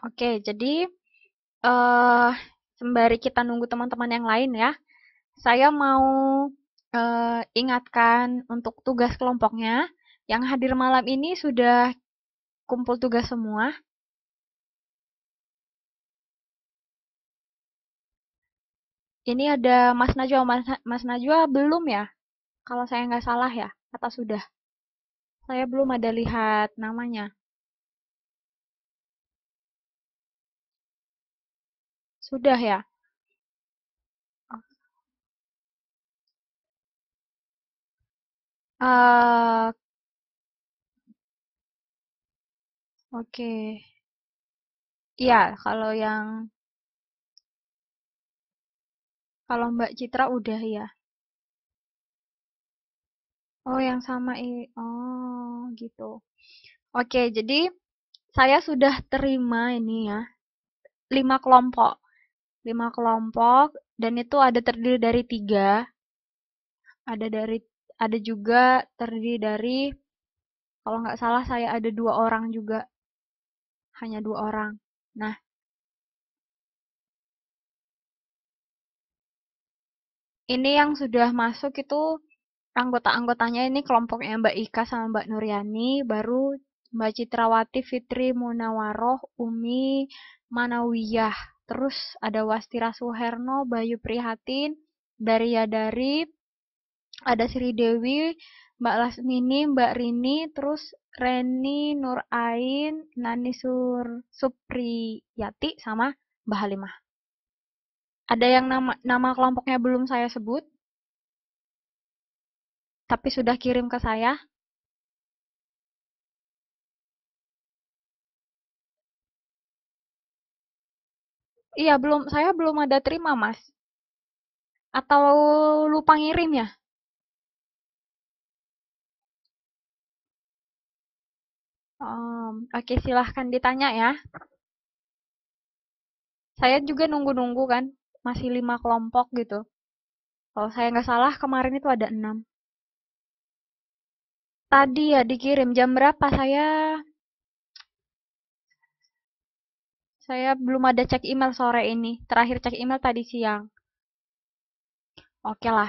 Oke, jadi eh sembari kita nunggu teman-teman yang lain ya, saya mau ingatkan untuk tugas kelompoknya. Yang hadir malam ini sudah kumpul tugas semua. Ini ada Mas Najwa. Mas Najwa belum ya? Kalau saya nggak salah ya, atau sudah? Saya belum ada lihat namanya. Sudah ya? Eh, oke. Iya, kalau Mbak Citra udah ya. Oh, yang sama oh, gitu. Oke, jadi saya sudah terima ini ya, 5 kelompok. 5 kelompok dan itu ada terdiri dari 3, ada juga terdiri dari kalau nggak salah saya ada 2 orang juga, hanya 2 orang. Nah, ini yang sudah masuk itu anggota-anggotanya ini kelompoknya Mbak Ika sama Mbak Nuryani, baru Mbak Citrawati, Fitri Munawaroh, Umi Manawiyah. Terus ada Wastira Suherno, Bayu Prihatin, Daria Dari, ada Sri Dewi, Mbak Lasmini, Mbak Rini, terus Reni, Nur Ain, Nani Supriyati, sama Mbak Halimah. Ada yang nama kelompoknya belum saya sebut, tapi sudah kirim ke saya. Iya, saya belum ada terima, Mas. Atau lupa ngirim ya? Oke, silahkan ditanya ya. Saya juga nunggu-nunggu kan, masih 5 kelompok gitu. Kalau saya nggak salah kemarin itu ada 6. Tadi ya dikirim jam berapa? Saya belum ada cek email sore ini. Terakhir cek email tadi siang. Oke lah,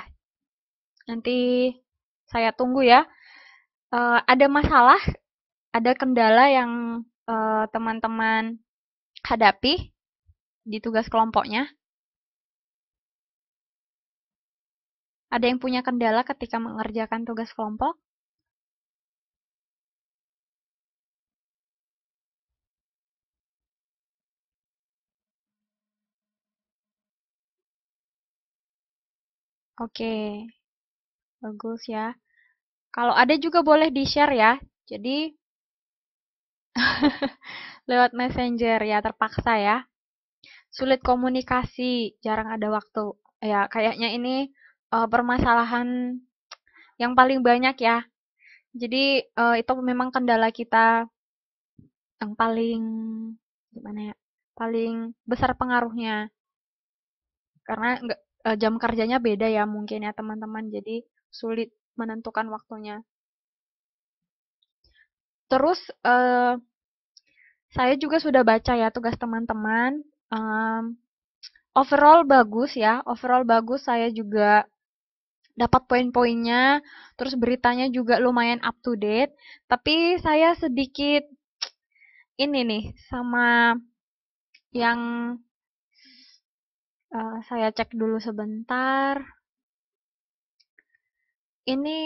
nanti saya tunggu ya. Ada masalah, ada kendala yang teman-teman hadapi di tugas kelompoknya. Ada yang punya kendala ketika mengerjakan tugas kelompok? Oke, bagus ya. Kalau ada juga boleh di-share ya. Jadi lewat Messenger ya terpaksa ya. Sulit komunikasi, jarang ada waktu. Ya, kayaknya ini permasalahan yang paling banyak ya. Jadi itu memang kendala kita yang paling gimana ya? Paling besar pengaruhnya karena jam kerjanya beda ya mungkin ya teman-teman. Jadi sulit menentukan waktunya. Terus saya juga sudah baca ya tugas teman-teman. Em, Overall bagus ya, overall bagus. Saya juga dapat poin-poinnya, terus beritanya juga lumayan up to date. Tapi saya sedikit ini nih sama yang saya cek dulu sebentar. Ini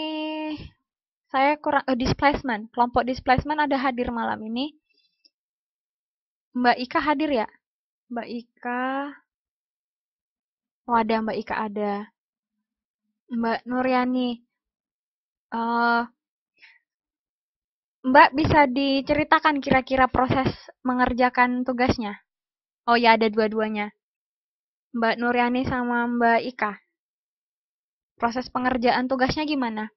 saya kurang displacement, kelompok displacement ada hadir malam ini. Mbak Ika hadir ya? Mbak Ika, oh ada Mbak Ika ada. Mbak Nuryani, eh Mbak bisa diceritakan kira-kira proses mengerjakan tugasnya? Oh ya ada dua-duanya. Mbak Nuryani sama Mbak Ika. Proses pengerjaan tugasnya gimana?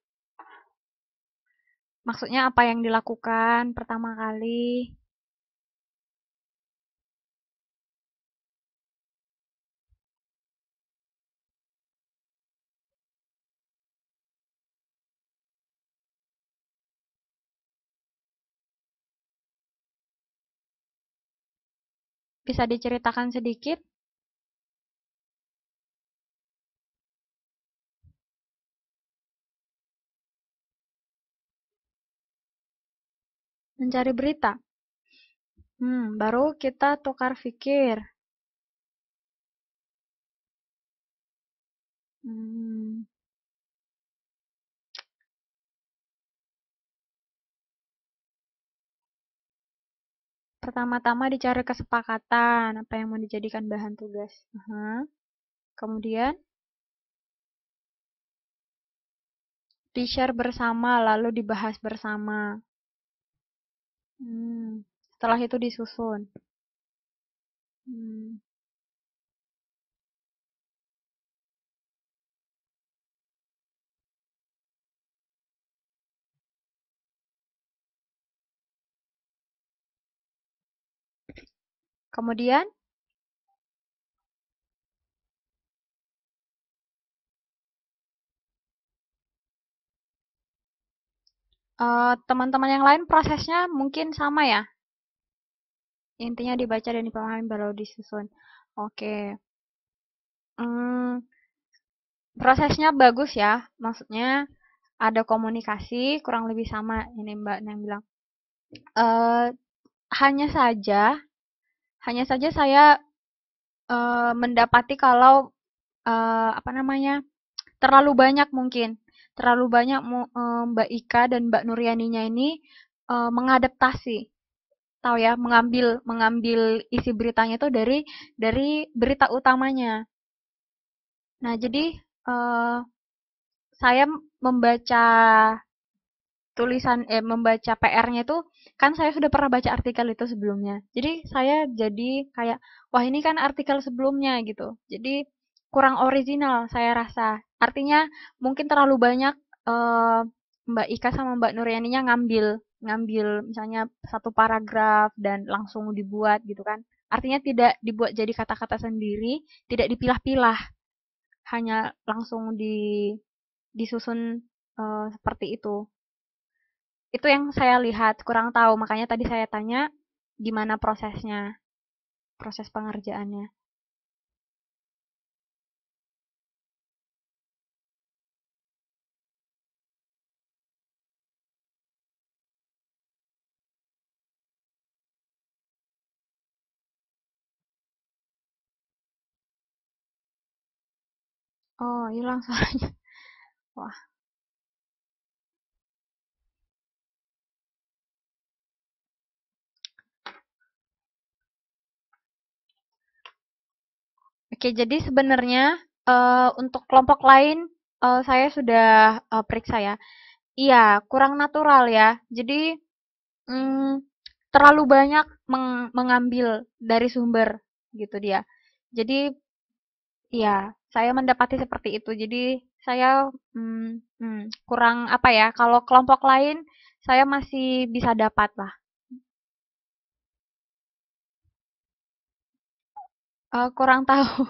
Maksudnya apa yang dilakukan pertama kali? Bisa diceritakan sedikit? Mencari berita. Baru kita tukar pikir. Hmm, Pertama-tama dicari kesepakatan, apa yang mau dijadikan bahan tugas. Kemudian di-share bersama, lalu dibahas bersama. Setelah itu disusun. Hmm, Kemudian teman-teman yang lain prosesnya mungkin sama ya. Intinya dibaca dan dipahami baru disusun. Oke. Hmm, Prosesnya bagus ya. Maksudnya ada komunikasi, kurang lebih sama ini Mbak yang bilang. Eh, hanya saja, saya mendapati kalau apa namanya terlalu banyak mungkin, terlalu banyak Mbak Ika dan Mbak Nuryaninya ini mengadaptasi, tahu ya, mengambil mengambil isi beritanya itu dari berita utamanya. Nah, jadi eh, saya membaca membaca PR-nya itu kan saya sudah pernah baca artikel itu sebelumnya. Jadi saya jadi kayak wah ini kan artikel sebelumnya gitu. Jadi kurang original saya rasa. Artinya mungkin terlalu banyak eh, Mbak Ika sama Mbak Nuryaninya ngambil ngambil misalnya satu paragraf dan langsung dibuat gitu kan. Artinya tidak dibuat jadi kata-kata sendiri, tidak dipilah-pilah, hanya langsung disusun seperti itu. Itu yang saya lihat, kurang tahu. Makanya tadi saya tanya gimana prosesnya, proses pengerjaannya. Oh, hilang suaranya. Wah, oke. Jadi sebenarnya untuk kelompok lain saya sudah periksa ya. Iya, kurang natural ya. Jadi mm, terlalu banyak mengambil dari sumber gitu dia. Jadi iya, saya mendapati seperti itu. Jadi saya kurang apa ya? Kalau kelompok lain saya masih bisa dapat lah. Kurang tahu.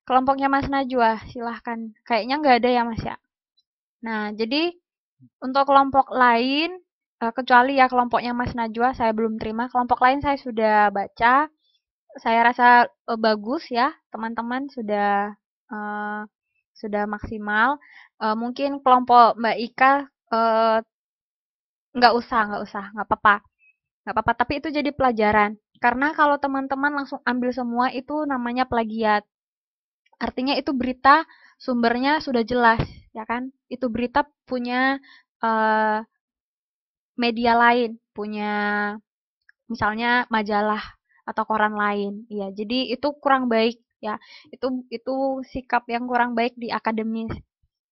Kelompoknya Mas Najwa, silahkan. Kayaknya nggak ada ya Mas ya. Nah, jadi untuk kelompok lain, kecuali ya kelompoknya Mas Najwa, saya belum terima. Kelompok lain saya sudah baca. Saya rasa bagus ya, teman-teman eh, sudah maksimal. Mungkin kelompok Mbak Ika eh, nggak apa-apa, nggak apa-apa. Tapi itu jadi pelajaran. Karena kalau teman-teman langsung ambil semua itu namanya plagiat. Artinya itu berita sumbernya sudah jelas, ya kan? Itu berita punya eh, media lain, punya misalnya majalah atau koran lain. Iya, jadi itu kurang baik ya. Itu sikap yang kurang baik di akademis.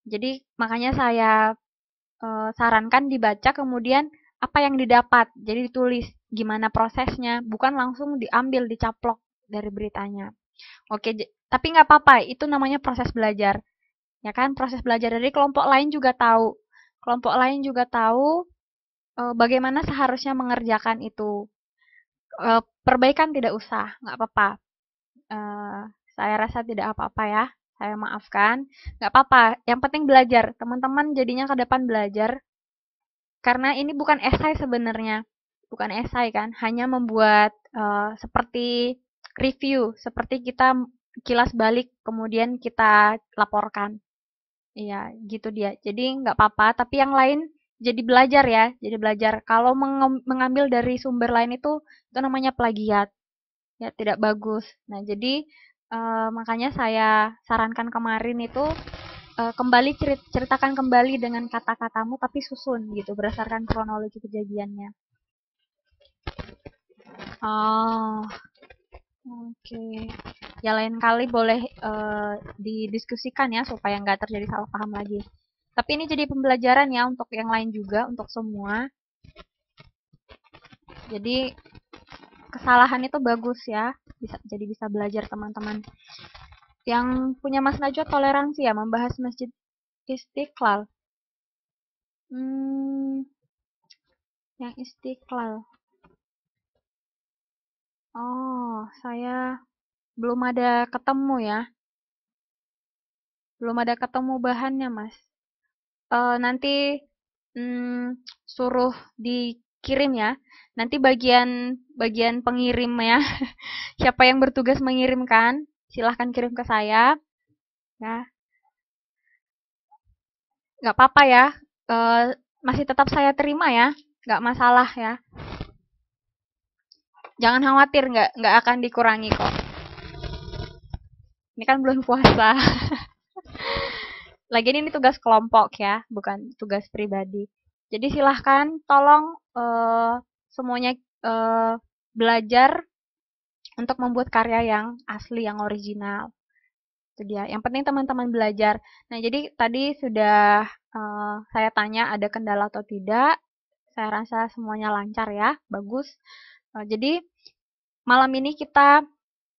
Jadi makanya saya sarankan dibaca kemudian apa yang didapat. Jadi ditulis gimana prosesnya, bukan langsung diambil, dicaplok dari beritanya. Oke, tapi nggak apa-apa, itu namanya proses belajar. Ya kan, proses belajar dari kelompok lain juga tahu. Kelompok lain juga tahu bagaimana seharusnya mengerjakan itu. Perbaikan tidak usah, nggak apa-apa. Eh, saya rasa tidak apa-apa ya. Saya maafkan. Nggak apa-apa, yang penting belajar. Teman-teman jadinya ke depan belajar. Karena ini bukan esai sebenarnya. Bukan esai kan, hanya membuat seperti review, seperti kita kilas balik kemudian kita laporkan. Iya, gitu dia. Jadi nggak apa-apa, tapi yang lain jadi belajar ya, jadi belajar. Kalau mengambil dari sumber lain itu namanya plagiat, ya tidak bagus. Nah, jadi makanya saya sarankan kemarin itu kembali ceritakan kembali dengan kata-katamu tapi susun gitu berdasarkan kronologi kejadiannya. Oh, oke. Ya lain kali boleh didiskusikan ya supaya nggak terjadi salah paham lagi. Tapi ini jadi pembelajaran ya untuk yang lain juga, untuk semua. Jadi kesalahan itu bagus ya, bisa belajar teman-teman. Yang punya Mas Najwa toleransi ya membahas Masjid Istiqlal. Yang Istiqlal. Oh, saya belum ada ketemu ya. Belum ada ketemu bahannya, Mas. Nanti suruh dikirim ya. Nanti bagian bagian pengirim ya. Siapa yang bertugas mengirimkan, silahkan kirim ke saya. Ya, nggak apa-apa ya. Masih tetap saya terima ya. Nggak masalah ya. Jangan khawatir, nggak akan dikurangi kok. Ini kan bulan puasa. Lagian ini tugas kelompok ya, bukan tugas pribadi. Jadi silahkan tolong semuanya belajar untuk membuat karya yang asli, yang original. Itu dia. Yang penting teman-teman belajar. Nah, jadi tadi sudah saya tanya ada kendala atau tidak. Saya rasa semuanya lancar ya, bagus. Jadi malam ini kita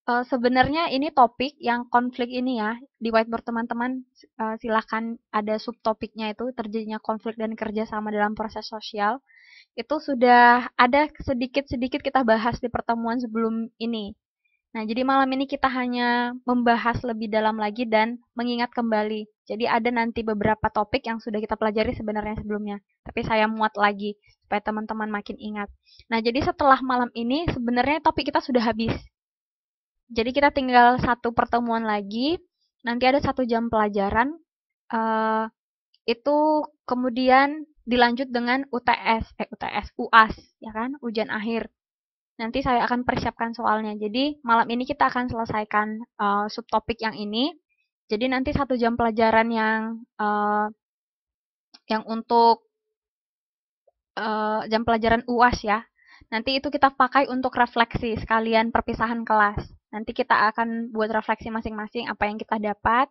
sebenarnya ini topik yang konflik ini ya, di whiteboard teman-teman silahkan ada subtopiknya itu terjadinya konflik dan kerjasama dalam proses sosial. Itu sudah ada sedikit-sedikit kita bahas di pertemuan sebelum ini. Nah, jadi malam ini kita hanya membahas lebih dalam lagi dan mengingat kembali. Jadi ada nanti beberapa topik yang sudah kita pelajari sebenarnya sebelumnya. Tapi saya muat lagi supaya teman-teman makin ingat. Nah, jadi setelah malam ini sebenarnya topik kita sudah habis. Jadi kita tinggal satu pertemuan lagi. Nanti ada 1 jam pelajaran. Itu kemudian dilanjut dengan UAS, ya kan? Ujian akhir. Nanti saya akan persiapkan soalnya. Jadi malam ini kita akan selesaikan subtopik yang ini. Jadi nanti 1 jam pelajaran yang untuk jam pelajaran UAS ya. Nanti itu kita pakai untuk refleksi sekalian perpisahan kelas. Nanti kita akan buat refleksi masing-masing apa yang kita dapat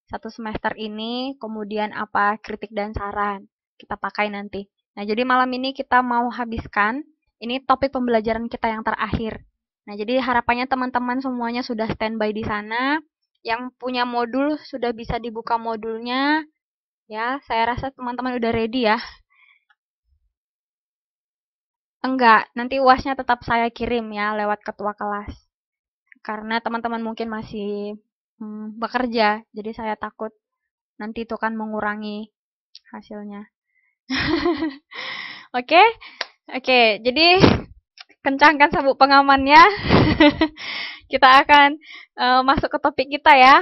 1 semester ini, kemudian apa kritik dan saran kita pakai nanti. Nah, jadi malam ini kita mau habiskan ini topik pembelajaran kita yang terakhir. Nah, jadi harapannya teman-teman semuanya sudah standby di sana. Yang punya modul sudah bisa dibuka modulnya. Ya, saya rasa teman-teman udah ready ya. Enggak, nanti UASnya tetap saya kirim ya lewat ketua kelas. Karena teman-teman mungkin masih bekerja, jadi saya takut nanti itu kan mengurangi hasilnya. Oke, oke. Jadi kencangkan sabuk pengamannya. Kita akan masuk ke topik kita ya.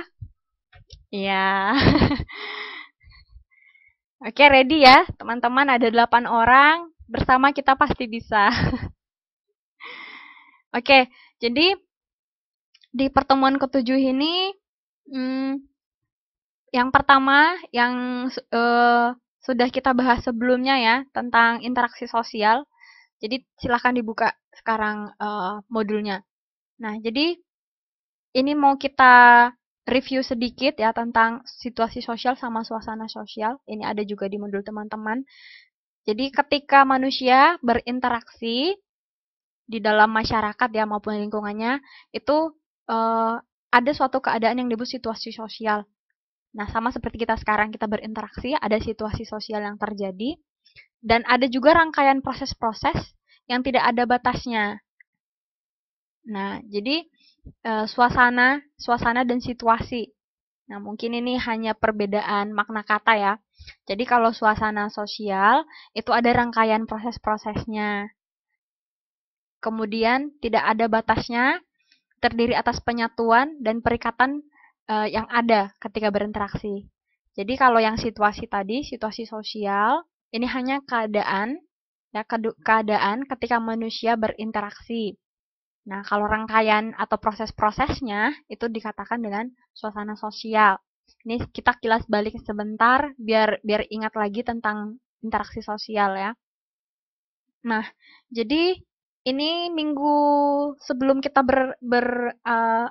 Iya. Oke, ready ya, teman-teman. Ada 8 orang. Bersama kita pasti bisa. Oke, jadi di pertemuan ke-7 ini, yang pertama yang sudah kita bahas sebelumnya ya, tentang interaksi sosial. Jadi silahkan dibuka sekarang modulnya. Nah, jadi ini mau kita review sedikit ya tentang situasi sosial sama suasana sosial. Ini ada juga di modul teman-teman. Jadi ketika manusia berinteraksi di dalam masyarakat ya maupun lingkungannya, itu ada suatu keadaan yang disebut situasi sosial. Nah, sama seperti kita sekarang kita berinteraksi, ada situasi sosial yang terjadi, dan ada juga rangkaian proses-proses yang tidak ada batasnya. Nah, jadi suasana dan situasi. Nah, mungkin ini hanya perbedaan makna kata ya. Jadi kalau suasana sosial itu ada rangkaian proses-prosesnya. Kemudian tidak ada batasnya, terdiri atas penyatuan dan perikatan yang ada ketika berinteraksi. Jadi kalau yang situasi tadi, situasi sosial, ini hanya keadaan, ya keadaan ketika manusia berinteraksi. Nah, kalau rangkaian atau proses-prosesnya itu dikatakan dengan suasana sosial. Ini kita kilas balik sebentar biar ingat lagi tentang interaksi sosial ya. Nah, jadi ini minggu sebelum kita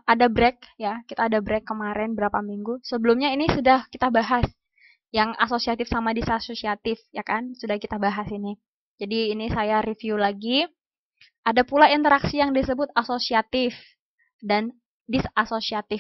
ada break ya, kita ada break kemarin berapa minggu. Sebelumnya ini sudah kita bahas yang asosiatif sama disasosiatif ya kan, sudah kita bahas ini. Jadi ini saya review lagi. Ada pula interaksi yang disebut asosiatif dan disasosiatif.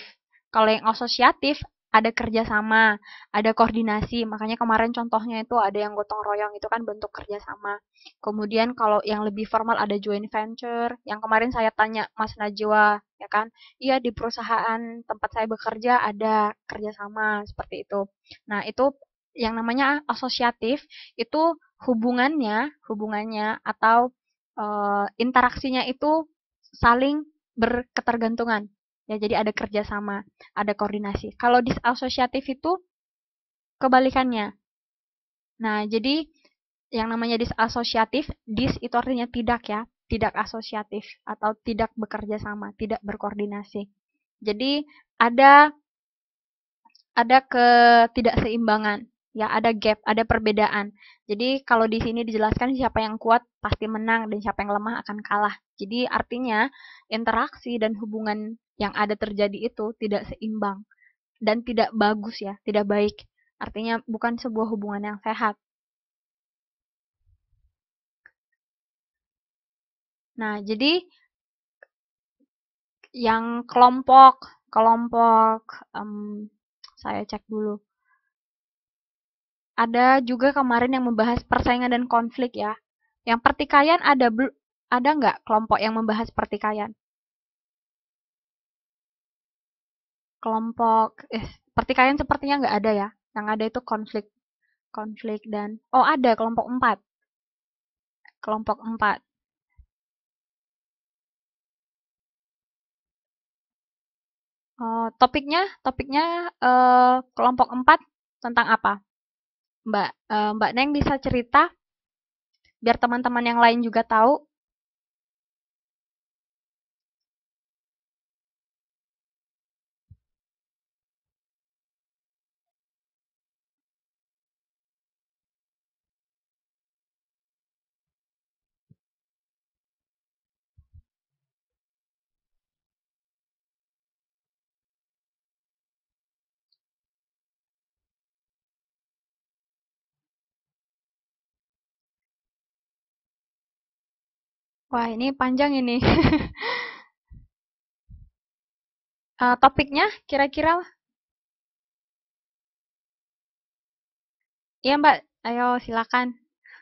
Kalau yang asosiatif ada kerjasama, ada koordinasi. Makanya kemarin contohnya itu ada yang gotong royong itu kan bentuk kerjasama. Kemudian kalau yang lebih formal ada joint venture. Yang kemarin saya tanya Mas Najwa, ya kan? Iya di perusahaan tempat saya bekerja ada kerjasama seperti itu. Nah itu yang namanya asosiatif itu hubungannya atau interaksinya itu saling berketergantungan. Ya, jadi ada kerjasama, ada koordinasi. Kalau disasosiatif itu kebalikannya. Nah, jadi yang namanya disasosiatif, dis itu artinya tidak ya, tidak asosiatif atau tidak bekerja sama, tidak berkoordinasi. Jadi ada ketidakseimbangan, ya ada gap, ada perbedaan. Jadi kalau di sini dijelaskan siapa yang kuat pasti menang dan siapa yang lemah akan kalah. Jadi artinya interaksi dan hubungan yang ada terjadi itu tidak seimbang dan tidak bagus ya, tidak baik. Artinya bukan sebuah hubungan yang sehat. Nah, jadi yang kelompok saya cek dulu. Ada juga kemarin yang membahas persaingan dan konflik ya. Yang pertikaian ada nggak kelompok yang membahas pertikaian? Kelompok pertikaian sepertinya nggak ada ya. Yang ada itu konflik, konflik dan oh ada kelompok 4. Kelompok 4. Oh, topiknya kelompok 4 tentang apa? Mbak Neng bisa cerita biar teman-teman yang lain juga tahu. Wah, ini panjang ini. Topiknya kira-kira. Iya, Mbak. Ayo silakan.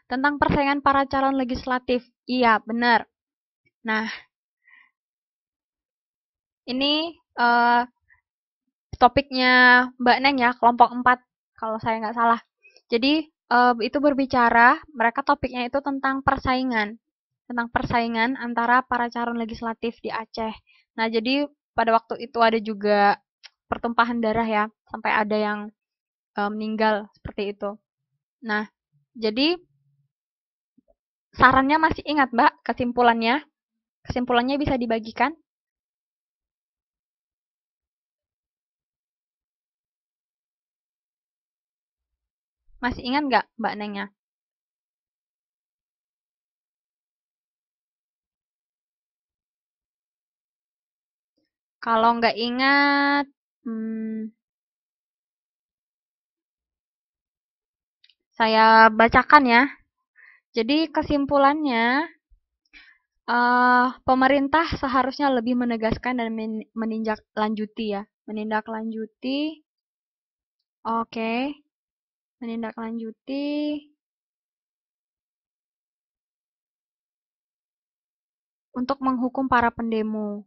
Tentang persaingan para calon legislatif. Iya, benar. Nah, ini topiknya Mbak Neng ya, kelompok 4 kalau saya nggak salah. Jadi itu berbicara, mereka topiknya itu tentang persaingan antara para calon legislatif di Aceh. Nah, jadi pada waktu itu ada juga pertumpahan darah ya, sampai ada yang meninggal seperti itu. Nah, jadi sarannya masih ingat Mbak kesimpulannya? Kesimpulannya bisa dibagikan? Masih ingat nggak Mbak Nengnya? Kalau nggak ingat, hmm, saya bacakan ya. Jadi kesimpulannya, pemerintah seharusnya lebih menegaskan dan menindaklanjuti ya. Menindaklanjuti, oke. Menindaklanjuti untuk menghukum para pendemo.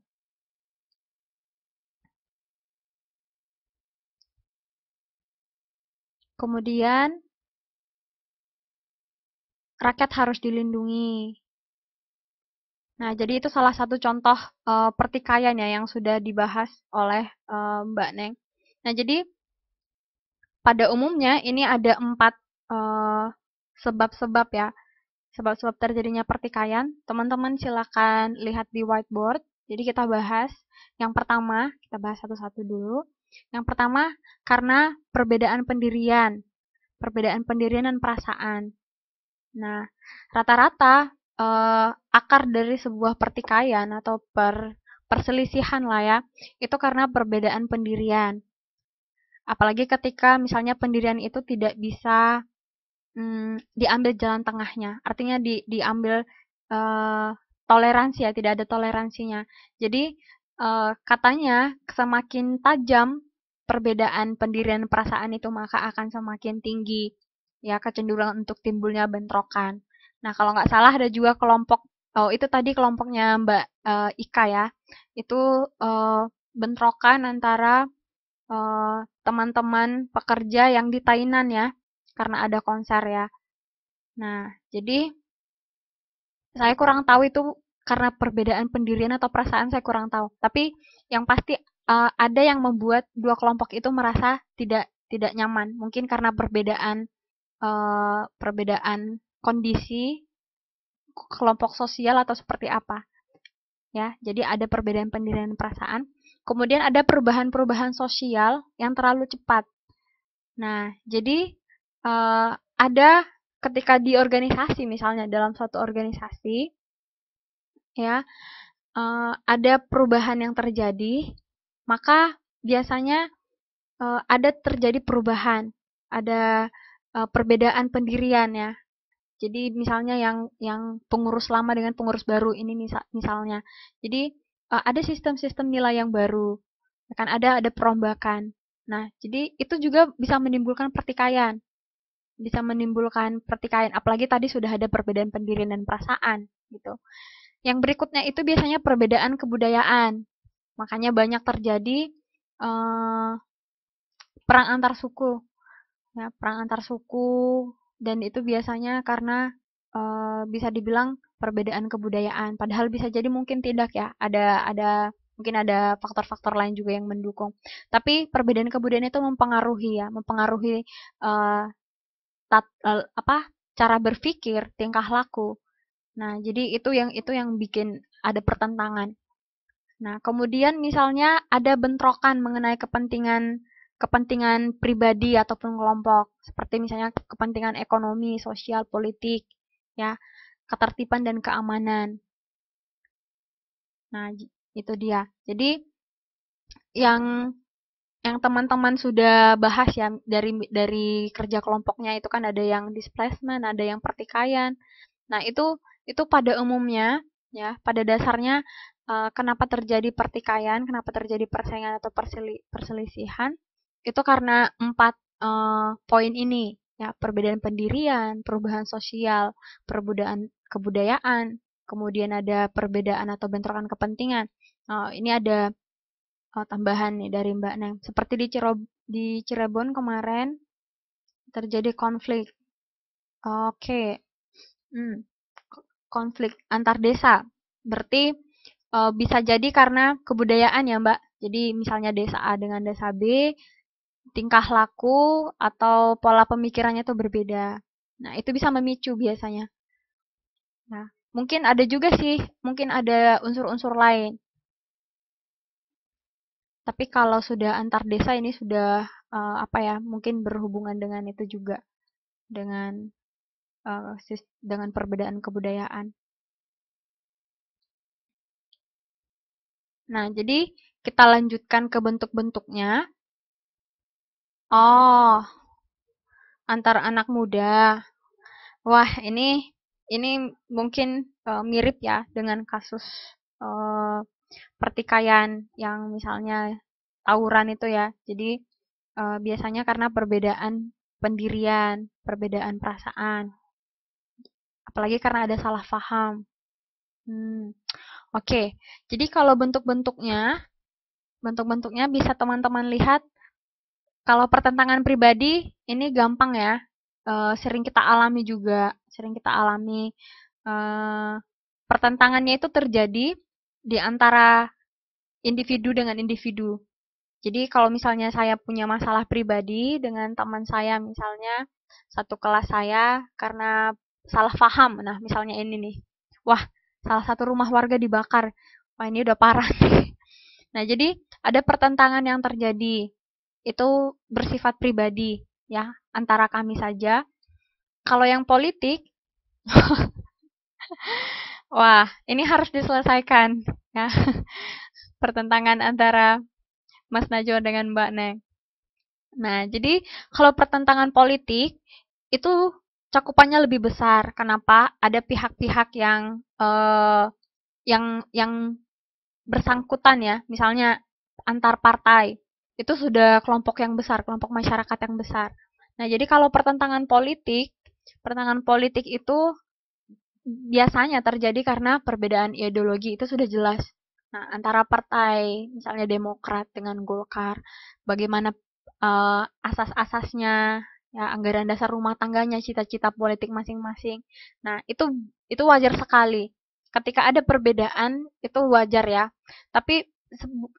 Kemudian, rakyat harus dilindungi. Nah, jadi itu salah satu contoh pertikaian ya yang sudah dibahas oleh Mbak Neng. Nah, jadi pada umumnya ini ada 4 eh, sebab-sebab ya, sebab-sebab terjadinya pertikaian. Teman-teman silakan lihat di whiteboard. Jadi kita bahas. Yang pertama, kita bahas satu-satu dulu. Yang pertama, karena perbedaan pendirian dan perasaan. Nah, rata-rata akar dari sebuah pertikaian atau perselisihan lah ya, itu karena perbedaan pendirian. Apalagi ketika misalnya pendirian itu tidak bisa diambil jalan tengahnya. Artinya diambil toleransi ya, tidak ada toleransinya. Jadi katanya semakin tajam perbedaan pendirian perasaan itu maka akan semakin tinggi ya kecenderungan untuk timbulnya bentrokan. Nah, kalau nggak salah ada juga kelompok oh itu tadi kelompoknya Mbak Ika ya. Itu bentrokan antara teman-teman pekerja yang di Tainan ya, karena ada konser ya. Nah, jadi saya kurang tahu itu karena perbedaan pendirian atau perasaan saya kurang tahu. Tapi yang pasti ada yang membuat dua kelompok itu merasa tidak nyaman. Mungkin karena perbedaan kondisi kelompok sosial atau seperti apa ya. Jadi ada perbedaan pendirian perasaan. Kemudian ada perubahan-perubahan sosial yang terlalu cepat. Nah, jadi ada ketika di organisasi misalnya dalam suatu organisasi ya ada perubahan yang terjadi, maka biasanya ada terjadi perubahan, ada perbedaan pendirian ya. Jadi misalnya yang pengurus lama dengan pengurus baru ini misalnya. Jadi ada sistem-sistem nilai yang baru, kan ada perombakan. Nah, jadi itu juga bisa menimbulkan pertikaian. Bisa menimbulkan pertikaian, apalagi tadi sudah ada perbedaan pendirian dan perasaan gitu. Yang berikutnya itu biasanya perbedaan kebudayaan. Makanya banyak terjadi perang antar suku. Ya, perang antar suku dan itu biasanya karena bisa dibilang perbedaan kebudayaan. Padahal bisa jadi mungkin tidak ya. Ada mungkin ada faktor-faktor lain juga yang mendukung. Tapi perbedaan kebudayaan itu mempengaruhi ya, mempengaruhi uh, cara berpikir, tingkah laku. Nah, jadi itu yang bikin ada pertentangan. Nah, kemudian misalnya ada bentrokan mengenai kepentingan kepentingan pribadi ataupun kelompok, seperti misalnya kepentingan ekonomi, sosial, politik, ya, ketertiban dan keamanan. Nah, itu dia. Jadi yang yang teman-teman sudah bahas ya dari kerja kelompoknya itu kan ada yang displacement, ada yang pertikaian. Nah, itu pada umumnya ya, pada dasarnya kenapa terjadi pertikaian, kenapa terjadi persaingan atau perselisihan itu karena 4 poin ini ya, perbedaan pendirian, perubahan sosial, perbedaan kebudayaan, kemudian ada perbedaan atau bentrokan kepentingan. Ini ada tambahan nih dari Mbak Neng. Seperti di Cirebon kemarin terjadi konflik. Oke. Hmm, konflik antar desa. Berarti bisa jadi karena kebudayaan ya, Mbak. Jadi misalnya desa A dengan desa B, tingkah laku atau pola pemikirannya itu berbeda. Nah, itu bisa memicu biasanya. Nah, mungkin ada juga sih, mungkin ada unsur-unsur lain. Tapi kalau sudah antar desa ini sudah apa ya, mungkin berhubungan dengan itu juga dengan dengan perbedaan kebudayaan. Nah, jadi kita lanjutkan ke bentuk-bentuknya. Oh, antar anak muda. Wah, ini mungkin mirip ya dengan kasus eh, pertikaian yang misalnya tawuran itu ya. Jadi biasanya karena perbedaan pendirian, perbedaan perasaan, apalagi karena ada salah paham. Hmm, oke. Jadi kalau bentuk-bentuknya bisa teman-teman lihat. Kalau pertentangan pribadi ini gampang ya, sering kita alami juga, sering kita alami. pertentangannya itu terjadi di antara individu dengan individu. Jadi kalau misalnya saya punya masalah pribadi dengan teman saya, misalnya satu kelas saya karena salah paham, nah misalnya ini nih, wah salah satu rumah warga dibakar, wah ini udah parah nih. Nah jadi ada pertentangan yang terjadi, itu bersifat pribadi ya antara kami saja. Kalau yang politik, wah ini harus diselesaikan ya pertentangan antara Mas Najwa dengan Mbak Neng. Nah, jadi kalau pertentangan politik itu cakupannya lebih besar. Kenapa? Ada pihak-pihak yang bersangkutan ya, misalnya antar partai. Itu sudah kelompok yang besar, kelompok masyarakat yang besar. Nah, jadi kalau pertentangan politik itu biasanya terjadi karena perbedaan ideologi itu sudah jelas. Nah, antara partai, misalnya Demokrat dengan Golkar, bagaimana asas-asasnya, ya anggaran dasar rumah tangganya, cita-cita politik masing-masing. Nah, itu wajar sekali. Ketika ada perbedaan itu wajar ya. Tapi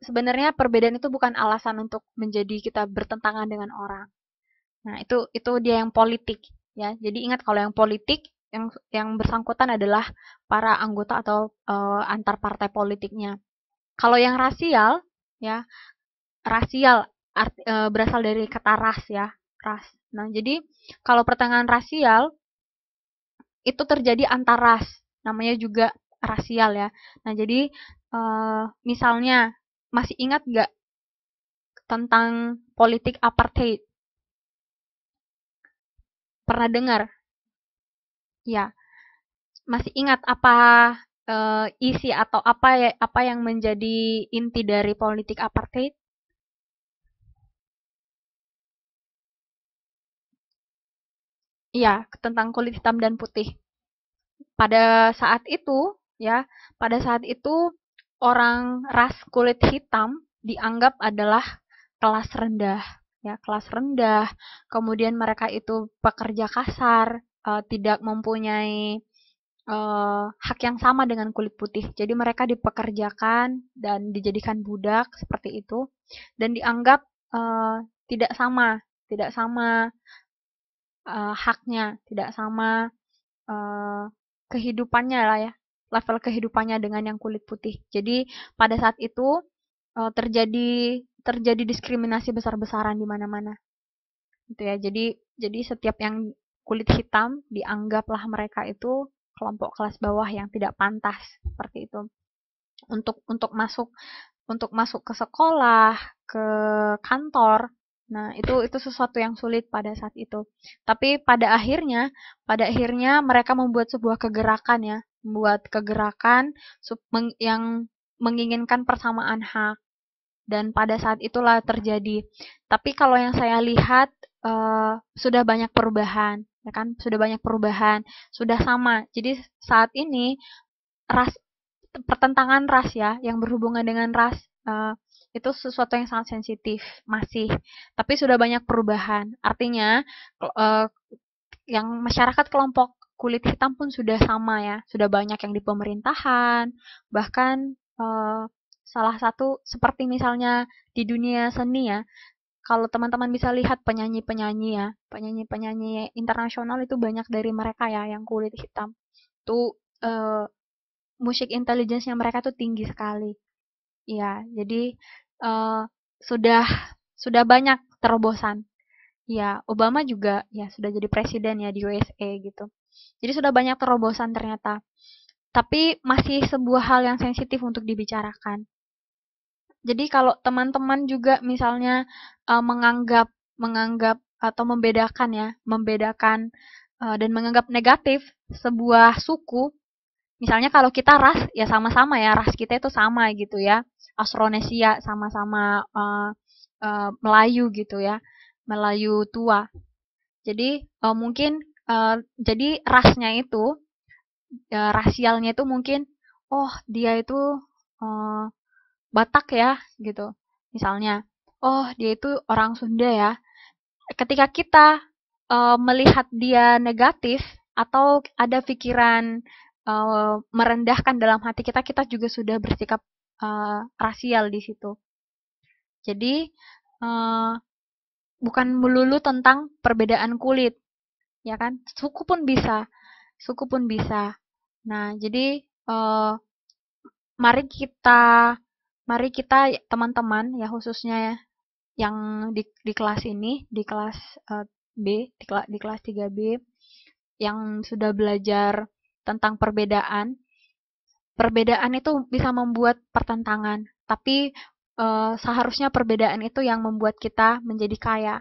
sebenarnya perbedaan itu bukan alasan untuk menjadi kita bertentangan dengan orang. Nah, itu dia yang politik ya. Jadi ingat kalau yang politik yang bersangkutan adalah para anggota atau antar partai politiknya. Kalau yang rasial ya, rasial berasal dari kata ras ya, ras. Nah, jadi kalau pertentangan rasial itu terjadi antar ras, namanya juga rasial ya. Nah, jadi misalnya masih ingat nggak tentang politik apartheid? Pernah dengar? Ya, masih ingat apa isi atau apa yang menjadi inti dari politik apartheid? Iya, tentang kulit hitam dan putih. Pada saat itu, ya, pada saat itu orang ras kulit hitam dianggap adalah kelas rendah, ya, kelas rendah. Kemudian mereka itu pekerja kasar, tidak mempunyai hak yang sama dengan kulit putih. Jadi mereka dipekerjakan dan dijadikan budak seperti itu dan dianggap tidak sama, tidak sama haknya, tidak sama eh, kehidupannya lah ya, level kehidupannya dengan yang kulit putih. Jadi pada saat itu terjadi terjadi diskriminasi besar-besaran di mana-mana, gitu ya. Jadi setiap yang kulit hitam dianggaplah mereka itu kelompok kelas bawah yang tidak pantas seperti itu. Untuk masuk ke sekolah, ke kantor. Nah, itu sesuatu yang sulit pada saat itu. Tapi pada akhirnya mereka membuat sebuah kegerakan ya, membuat kegerakan yang menginginkan persamaan hak dan pada saat itulah terjadi. Tapi kalau yang saya lihat sudah banyak perubahan, ya kan? Sudah banyak perubahan, sudah sama. Jadi saat ini ras pertentangan ras ya, yang berhubungan dengan ras itu sesuatu yang sangat sensitif masih. Tapi sudah banyak perubahan. Artinya uh, yang masyarakat kelompok kulit hitam pun sudah sama ya, sudah banyak yang di pemerintahan, bahkan salah satu seperti misalnya di dunia seni ya, kalau teman-teman bisa lihat penyanyi-penyanyi ya, penyanyi-penyanyi internasional itu banyak dari mereka ya yang kulit hitam. Itu musik intelligence-nya mereka tuh tinggi sekali. Ya, jadi uh, sudah sudah banyak terobosan. Ya, Obama juga ya sudah jadi presiden ya di USA gitu. Jadi sudah banyak terobosan ternyata. Tapi masih sebuah hal yang sensitif untuk dibicarakan. Jadi kalau teman-teman juga misalnya menganggap menganggap atau membedakan ya, membedakan dan menganggap negatif sebuah suku. Misalnya kalau kita ras, ya sama-sama ya, ras kita itu sama gitu ya. Austronesia sama-sama Melayu gitu ya, Melayu tua. Jadi mungkin jadi rasnya itu, rasialnya itu mungkin, oh dia itu eh, Batak ya gitu. Misalnya, oh dia itu orang Sunda ya. Ketika kita melihat dia negatif atau ada pikiran merendahkan dalam hati kita, kita juga sudah bersikap rasial di situ. Jadi uh, bukan melulu tentang perbedaan kulit, ya kan? Suku pun bisa. Nah, jadi mari kita mari kita teman-teman ya, khususnya ya, yang di kelas ini, di kelas B, di kelas 3B yang sudah belajar tentang perbedaan. Perbedaan itu bisa membuat pertentangan, tapi seharusnya perbedaan itu yang membuat kita menjadi kaya.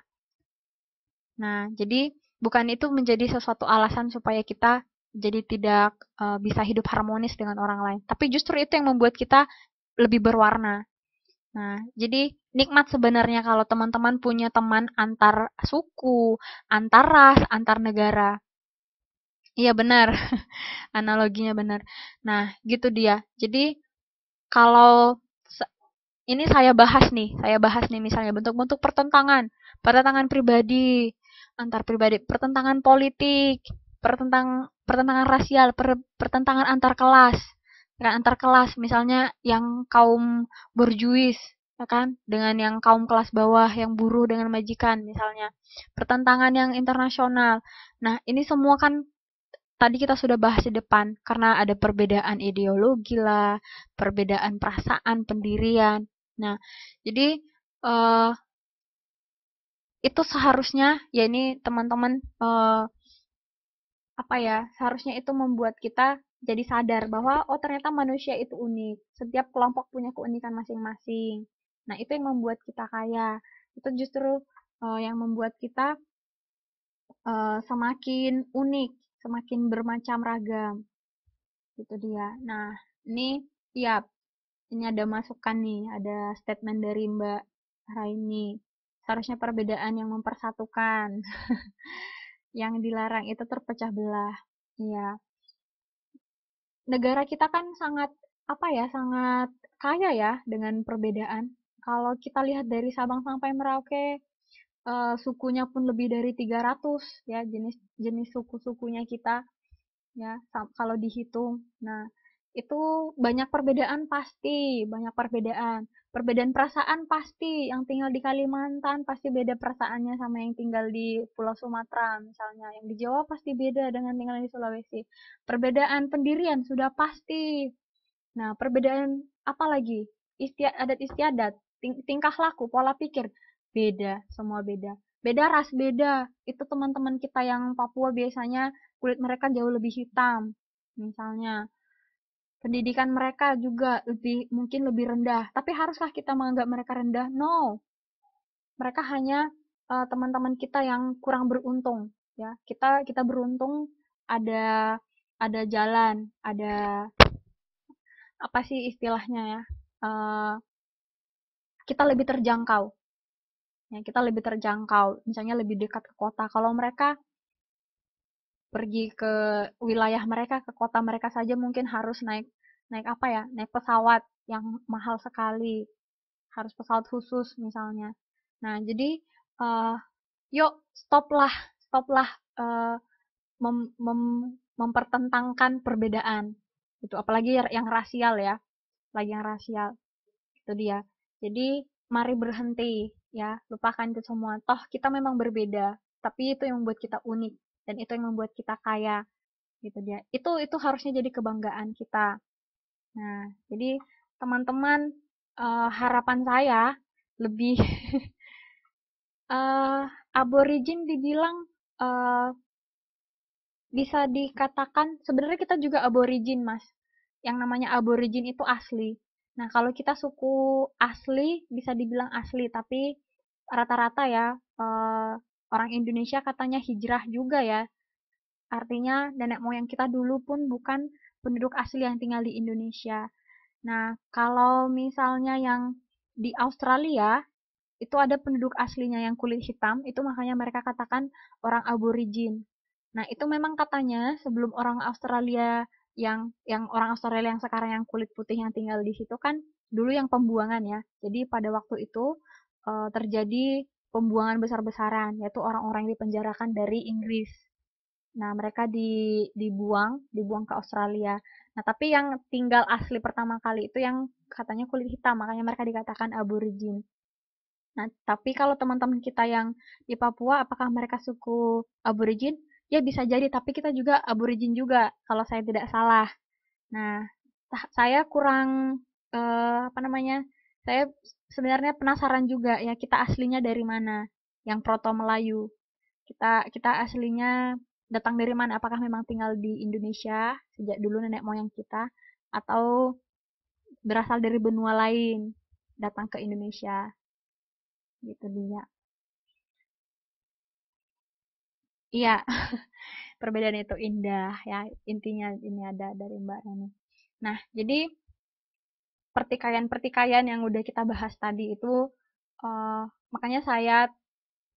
Nah, jadi bukan itu menjadi sesuatu alasan supaya kita jadi tidak bisa hidup harmonis dengan orang lain, tapi justru itu yang membuat kita lebih berwarna. Nah, jadi nikmat sebenarnya kalau teman-teman punya teman antar suku, antar ras, antar negara. Iya benar, analoginya benar. Nah, gitu dia. Jadi kalau ini saya bahas nih misalnya bentuk-bentuk pertentangan, pertentangan pribadi, antar pribadi, pertentangan politik, pertentangan rasial, pertentangan antar kelas. Kan antar kelas misalnya yang kaum borjuis ya kan dengan yang kaum kelas bawah yang buruh dengan majikan misalnya. Pertentangan yang internasional. Nah, ini semua kan tadi kita sudah bahas di depan, karena ada perbedaan ideologi lah, perbedaan perasaan, pendirian. Nah, jadi uh, itu seharusnya, ya ini teman-teman, apa ya, seharusnya itu membuat kita jadi sadar bahwa oh ternyata manusia itu unik. Setiap kelompok punya keunikan masing-masing. Nah, itu yang membuat kita kaya. Itu justru yang membuat kita semakin unik, semakin bermacam ragam. Itu dia. Nah, ini ya, ini ada masukan nih, ada statement dari Mbak Raini. Seharusnya perbedaan yang mempersatukan. Yang dilarang itu terpecah belah. Iya. Negara kita kan sangat apa ya, sangat kaya ya dengan perbedaan. Kalau kita lihat dari Sabang sampai Merauke, sukunya pun lebih dari 300 ya, jenis suku-sukunya kita. Ya kalau dihitung. Nah, itu banyak perbedaan pasti, banyak perbedaan. Perbedaan perasaan pasti, yang tinggal di Kalimantan pasti beda perasaannya sama yang tinggal di Pulau Sumatera misalnya. Yang di Jawa pasti beda dengan tinggal di Sulawesi. Perbedaan pendirian sudah pasti. Nah, perbedaan apa lagi? Adat istiadat, tingkah laku, pola pikir, beda, semua beda. Beda ras, beda. Itu teman-teman kita yang Papua biasanya kulit mereka jauh lebih hitam. Misalnya, pendidikan mereka juga mungkin lebih rendah. Tapi haruskah kita menganggap mereka rendah? No. Mereka hanya teman-teman kita yang kurang beruntung, ya. Kita beruntung ada jalan, ada apa sih istilahnya ya? Uh, kita lebih terjangkau. Ya, kita lebih terjangkau. Misalnya lebih dekat ke kota. Kalau mereka pergi ke wilayah mereka, ke kota mereka saja mungkin harus naik naik apa ya? Naik pesawat yang mahal sekali. Harus pesawat khusus misalnya. Nah, jadi uh, yuk stoplah uh, mem, mem, mempertentangkan perbedaan. Itu apalagi yang rasial ya, lagi yang rasial. Itu dia. Jadi mari berhenti ya, lupakan itu semua. Toh kita memang berbeda, tapi itu yang membuat kita unik dan itu yang membuat kita kaya. Gitu dia. Itu harusnya jadi kebanggaan kita. Nah, jadi teman-teman, harapan saya lebih aborigin dibilang bisa dikatakan sebenarnya kita juga aborigin, Mas. Yang namanya aborigin itu asli. Nah, kalau kita suku asli bisa dibilang asli, tapi rata-rata ya orang Indonesia katanya hijrah juga ya. Artinya nenek moyang kita dulu pun bukan penduduk asli yang tinggal di Indonesia. Nah, kalau misalnya yang di Australia itu ada penduduk aslinya yang kulit hitam, itu makanya mereka katakan orang aborigin. Nah, itu memang katanya sebelum orang Australia yang orang Australia yang sekarang yang kulit putih yang tinggal di situ kan dulu yang pembuangan ya. Jadi pada waktu itu terjadi pembuangan besar-besaran, yaitu orang-orang yang dipenjarakan dari Inggris. Nah, mereka dibuang ke Australia. Nah, tapi yang tinggal asli pertama kali itu yang katanya kulit hitam, makanya mereka dikatakan aborigin. Nah, tapi kalau teman-teman kita yang di Papua, apakah mereka suku aborigin? Ya bisa jadi, tapi kita juga aborigin juga, kalau saya tidak salah. Nah, saya kurang apa namanya? Saya sebenarnya penasaran juga ya kita aslinya dari mana? Yang Proto Melayu. Kita aslinya datang dari mana? Apakah memang tinggal di Indonesia sejak dulu nenek moyang kita atau berasal dari benua lain datang ke Indonesia? Gitu dia. Iya, perbedaan itu indah ya. Intinya ini ada dari Mbak Nani. Nah, jadi pertikaian-pertikaian yang udah kita bahas tadi itu makanya saya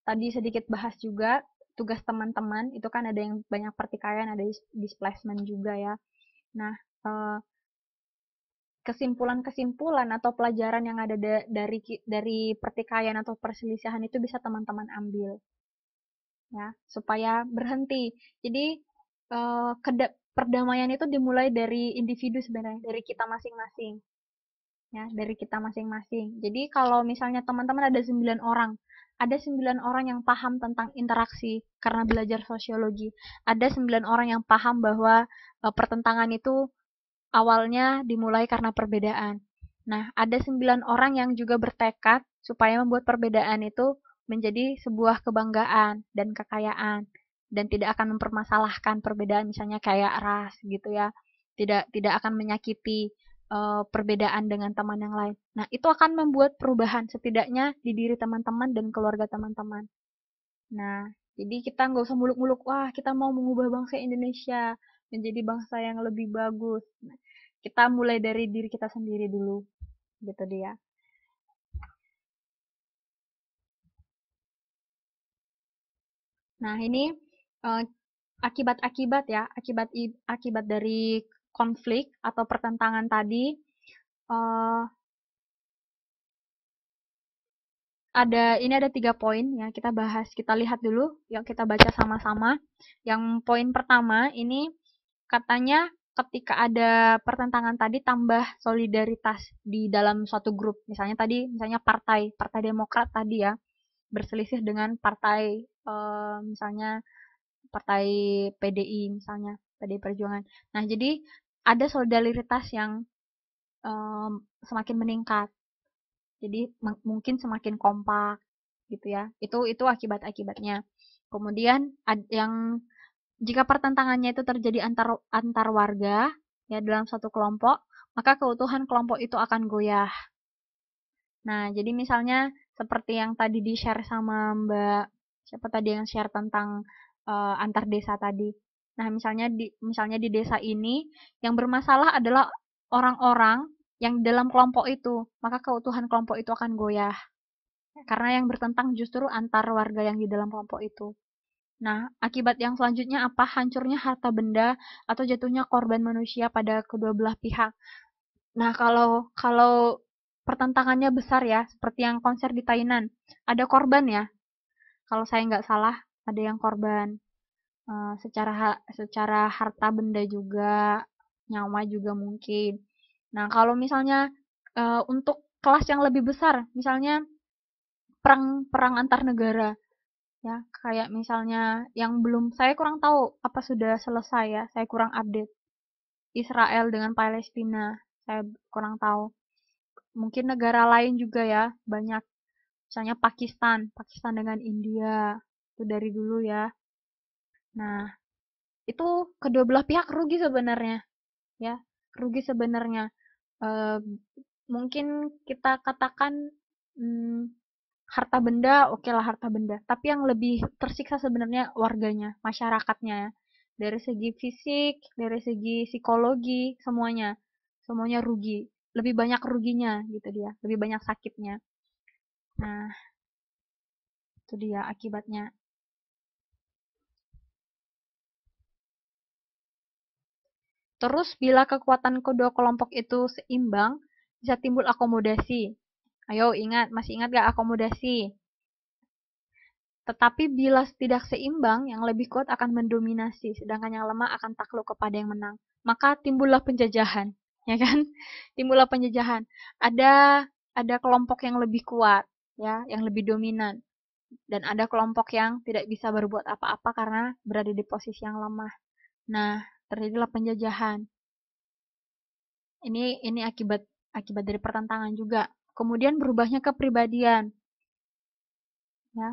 tadi sedikit bahas juga tugas teman-teman itu kan ada yang banyak pertikaian, ada displacement juga ya. Nah, eh, kesimpulan-kesimpulan atau pelajaran yang ada dari pertikaian atau perselisihan itu bisa teman-teman ambil ya supaya berhenti. Jadi perdamaian itu dimulai dari individu sebenarnya, dari kita masing-masing ya, dari kita masing-masing. Jadi kalau misalnya teman-teman ada 9 orang, ada 9 orang yang paham tentang interaksi karena belajar sosiologi. Ada 9 orang yang paham bahwa pertentangan itu awalnya dimulai karena perbedaan. Nah, ada 9 orang yang juga bertekad supaya membuat perbedaan itu menjadi sebuah kebanggaan dan kekayaan dan tidak akan mempermasalahkan perbedaan misalnya kayak ras gitu ya. Tidak akan menyakiti perbedaan dengan teman yang lain. Nah, itu akan membuat perubahan setidaknya di diri teman-teman dan keluarga teman-teman. Nah, jadi kita nggak usah muluk-muluk, wah kita mau mengubah bangsa Indonesia menjadi bangsa yang lebih bagus. Nah, kita mulai dari diri kita sendiri dulu, gitu dia. Nah, ini eh, akibat-akibat ya, akibat dari konflik atau pertentangan tadi. eh, ada 3 poin ya kita bahas, kita lihat dulu, yang kita baca sama-sama. Yang poin pertama ini katanya ketika ada pertentangan tadi tambah solidaritas di dalam suatu grup. Misalnya Partai Demokrat tadi ya berselisih dengan partai misalnya partai PDI misalnya, PDI Perjuangan. Nah, jadi ada solidaritas yang semakin meningkat. Jadi mungkin semakin kompak gitu ya. Itu akibat-akibatnya. Kemudian yang jika pertentangannya itu terjadi antar warga ya dalam satu kelompok, maka keutuhan kelompok itu akan goyah. Nah, jadi misalnya seperti yang tadi di-share sama Mbak, siapa tadi yang share tentang antar desa tadi. Nah, misalnya di desa ini yang bermasalah adalah orang-orang yang dalam kelompok itu, maka keutuhan kelompok itu akan goyah. Karena yang bertentang justru antar warga yang di dalam kelompok itu. Nah, akibat yang selanjutnya apa? Hancurnya harta benda atau jatuhnya korban manusia pada kedua belah pihak. Nah, kalau kalau pertentangannya besar ya, seperti yang konser di Tainan, ada korban ya. Kalau saya nggak salah, ada yang korban secara harta benda juga, nyawa juga mungkin. Nah, kalau misalnya untuk kelas yang lebih besar, misalnya perang perang antar negara, ya kayak misalnya yang belum saya kurang tahu apa sudah selesai ya, saya kurang update. Israel dengan Palestina, saya kurang tahu. Mungkin negara lain juga ya, banyak. Misalnya Pakistan dengan India, itu dari dulu ya. Nah, itu kedua belah pihak rugi sebenarnya, ya, rugi sebenarnya. Eh, mungkin kita katakan hmm, harta benda, oke lah harta benda. Tapi yang lebih tersiksa sebenarnya warganya, masyarakatnya. Ya. Dari segi fisik, dari segi psikologi, semuanya rugi. Lebih banyak ruginya gitu dia, lebih banyak sakitnya. Nah, itu dia akibatnya. Terus bila kekuatan kedua kelompok itu seimbang, bisa timbul akomodasi. Ayo ingat, masih ingat gak akomodasi? Tetapi bila tidak seimbang, yang lebih kuat akan mendominasi, sedangkan yang lemah akan takluk kepada yang menang. Maka timbullah penjajahan, ya kan? Timbullah penjajahan. Ada kelompok yang lebih kuat, ya, yang lebih dominan, dan ada kelompok yang tidak bisa berbuat apa-apa karena berada di posisi yang lemah. Nah, terjadilah penjajahan. Ini akibat dari pertentangan juga. Kemudian berubahnya kepribadian. Ya,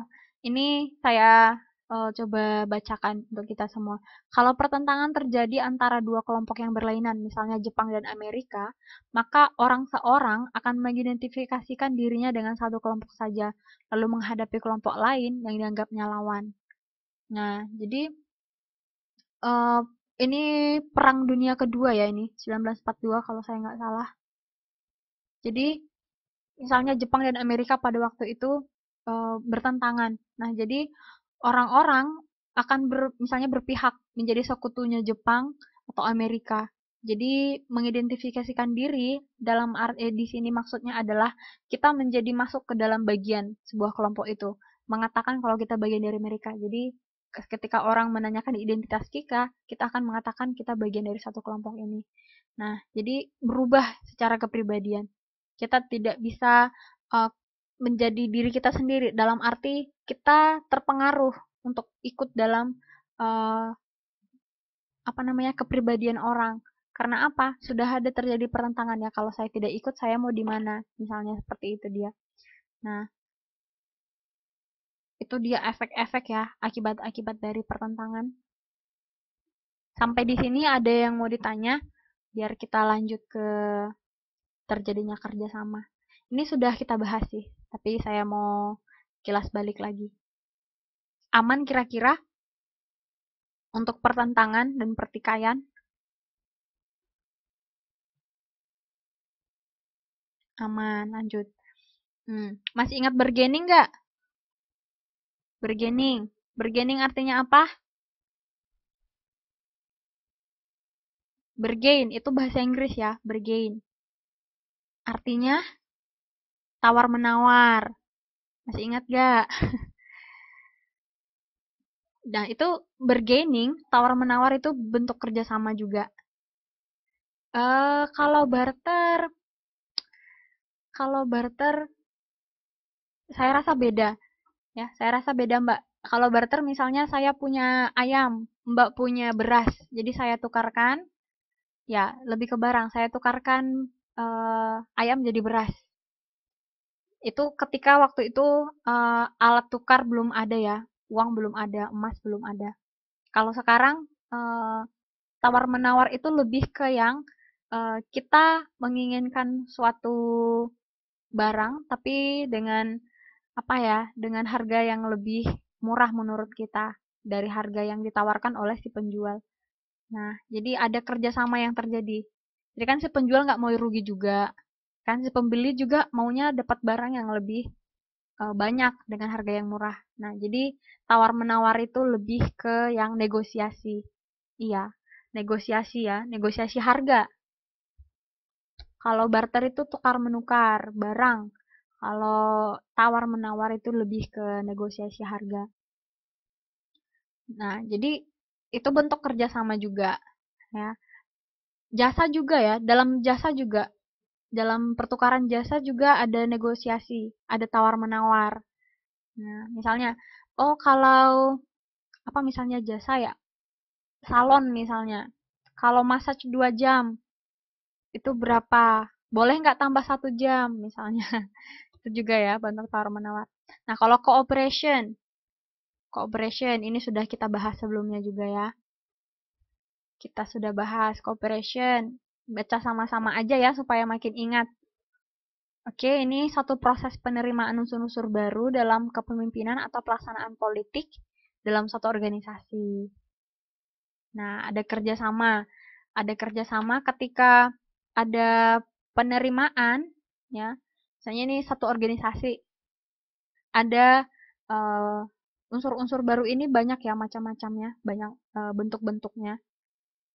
ini saya coba bacakan untuk kita semua. Kalau pertentangan terjadi antara dua kelompok yang berlainan, misalnya Jepang dan Amerika, maka seorang akan mengidentifikasikan dirinya dengan satu kelompok saja, lalu menghadapi kelompok lain yang dianggapnya lawan. Nah, jadi eh, ini Perang Dunia Kedua ya ini, 1942 kalau saya nggak salah. Jadi misalnya Jepang dan Amerika pada waktu itu bertentangan. Nah, jadi orang-orang akan misalnya berpihak menjadi sekutunya Jepang atau Amerika. Jadi mengidentifikasikan diri di sini maksudnya adalah kita menjadi masuk ke dalam bagian sebuah kelompok itu, mengatakan kalau kita bagian dari mereka. Jadi ketika orang menanyakan identitas kita, kita akan mengatakan kita bagian dari satu kelompok ini. Nah, jadi berubah secara kepribadian. Kita tidak bisa uh, menjadi diri kita sendiri dalam arti kita terpengaruh untuk ikut dalam uh, kepribadian orang. Karena apa? Sudah ada terjadi pertentangan ya. Kalau saya tidak ikut, saya mau di mana? Misalnya seperti itu dia. Nah, itu dia efek-efek ya, akibat-akibat dari pertentangan. Sampai di sini ada yang mau ditanya, biar kita lanjut ke terjadinya kerjasama. Ini sudah kita bahas sih, tapi saya mau kilas balik lagi. Aman kira-kira untuk pertentangan dan pertikaian? Aman, lanjut. Masih ingat bargaining nggak? Bargaining. Bargaining artinya apa? Bargain, itu bahasa Inggris ya, bargain. Artinya tawar-menawar. Masih ingat nggak? Nah, itu bargaining, tawar-menawar itu bentuk kerjasama juga. Kalau barter, saya rasa beda. Ya, saya rasa beda, Mbak. Kalau barter misalnya saya punya ayam, Mbak punya beras. Jadi saya tukarkan, ya lebih ke barang. Saya tukarkan ayam jadi beras. Itu ketika waktu itu alat tukar belum ada ya, uang belum ada, emas belum ada. Kalau sekarang tawar-menawar itu lebih ke yang kita menginginkan suatu barang tapi dengan apa ya, dengan harga yang lebih murah menurut kita dari harga yang ditawarkan oleh si penjual. Nah, jadi ada kerjasama yang terjadi. Jadi kan si penjual nggak mau rugi juga, kan si pembeli juga maunya dapat barang yang lebih banyak dengan harga yang murah. Nah, jadi tawar-menawar itu lebih ke yang negosiasi. Iya, negosiasi ya, negosiasi harga. Kalau barter itu tukar-menukar barang. Kalau tawar-menawar itu lebih ke negosiasi harga. Nah, jadi itu bentuk kerjasama juga, ya. Jasa juga ya, dalam pertukaran jasa juga ada negosiasi, ada tawar-menawar. Nah, misalnya, oh kalau apa misalnya jasa ya, salon misalnya, kalau massage 2 jam, itu berapa? Boleh nggak tambah 1 jam misalnya? Itu juga ya bentuk tawar-menawar. Nah, kalau cooperation ini sudah kita bahas sebelumnya juga ya. Kita sudah bahas cooperation. Baca sama-sama aja ya supaya makin ingat. Oke, ini satu proses penerimaan unsur-unsur baru dalam kepemimpinan atau pelaksanaan politik dalam suatu organisasi. Nah, ada kerjasama. Ada kerjasama ketika ada penerimaan, ya. Misalnya ini satu organisasi, ada unsur-unsur baru ini banyak ya macam-macamnya, banyak bentuk-bentuknya.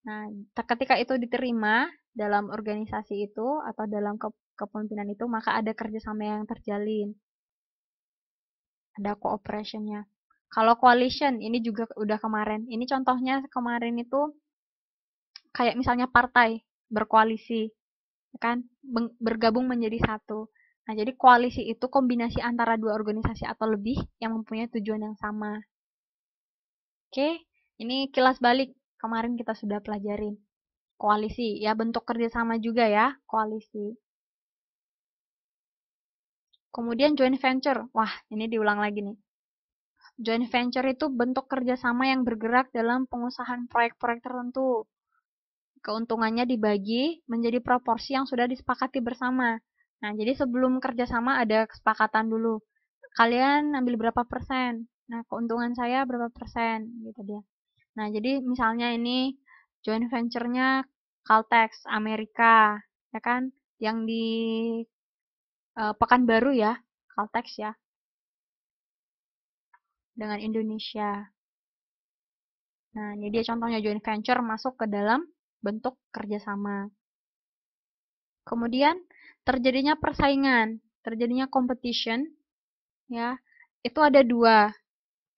Nah, ketika itu diterima dalam organisasi itu atau dalam kepemimpinan itu, maka ada kerjasama yang terjalin, ada cooperation-nya. Kalau coalition, ini juga udah kemarin. Ini contohnya kemarin itu kayak misalnya partai berkoalisi, ya kan? Bergabung menjadi satu. Nah, jadi koalisi itu kombinasi antara dua organisasi atau lebih yang mempunyai tujuan yang sama. Oke, ini kilas balik. Kemarin kita sudah pelajarin. Koalisi, ya bentuk kerjasama juga ya, koalisi. Kemudian joint venture. Wah, ini diulang lagi nih. Joint venture itu bentuk kerjasama yang bergerak dalam pengusahaan proyek-proyek tertentu. Keuntungannya dibagi menjadi proporsi yang sudah disepakati bersama. Nah, jadi sebelum kerjasama ada kesepakatan dulu. Kalian ambil berapa persen? Nah, keuntungan saya berapa persen? Gitu dia. Nah, jadi misalnya ini joint venture-nya Caltex Amerika, ya kan? Yang di Pekanbaru ya, Caltex ya, dengan Indonesia. Nah, ini dia contohnya joint venture masuk ke dalam bentuk kerjasama. Kemudian terjadinya persaingan, terjadinya competition, ya. Itu ada dua,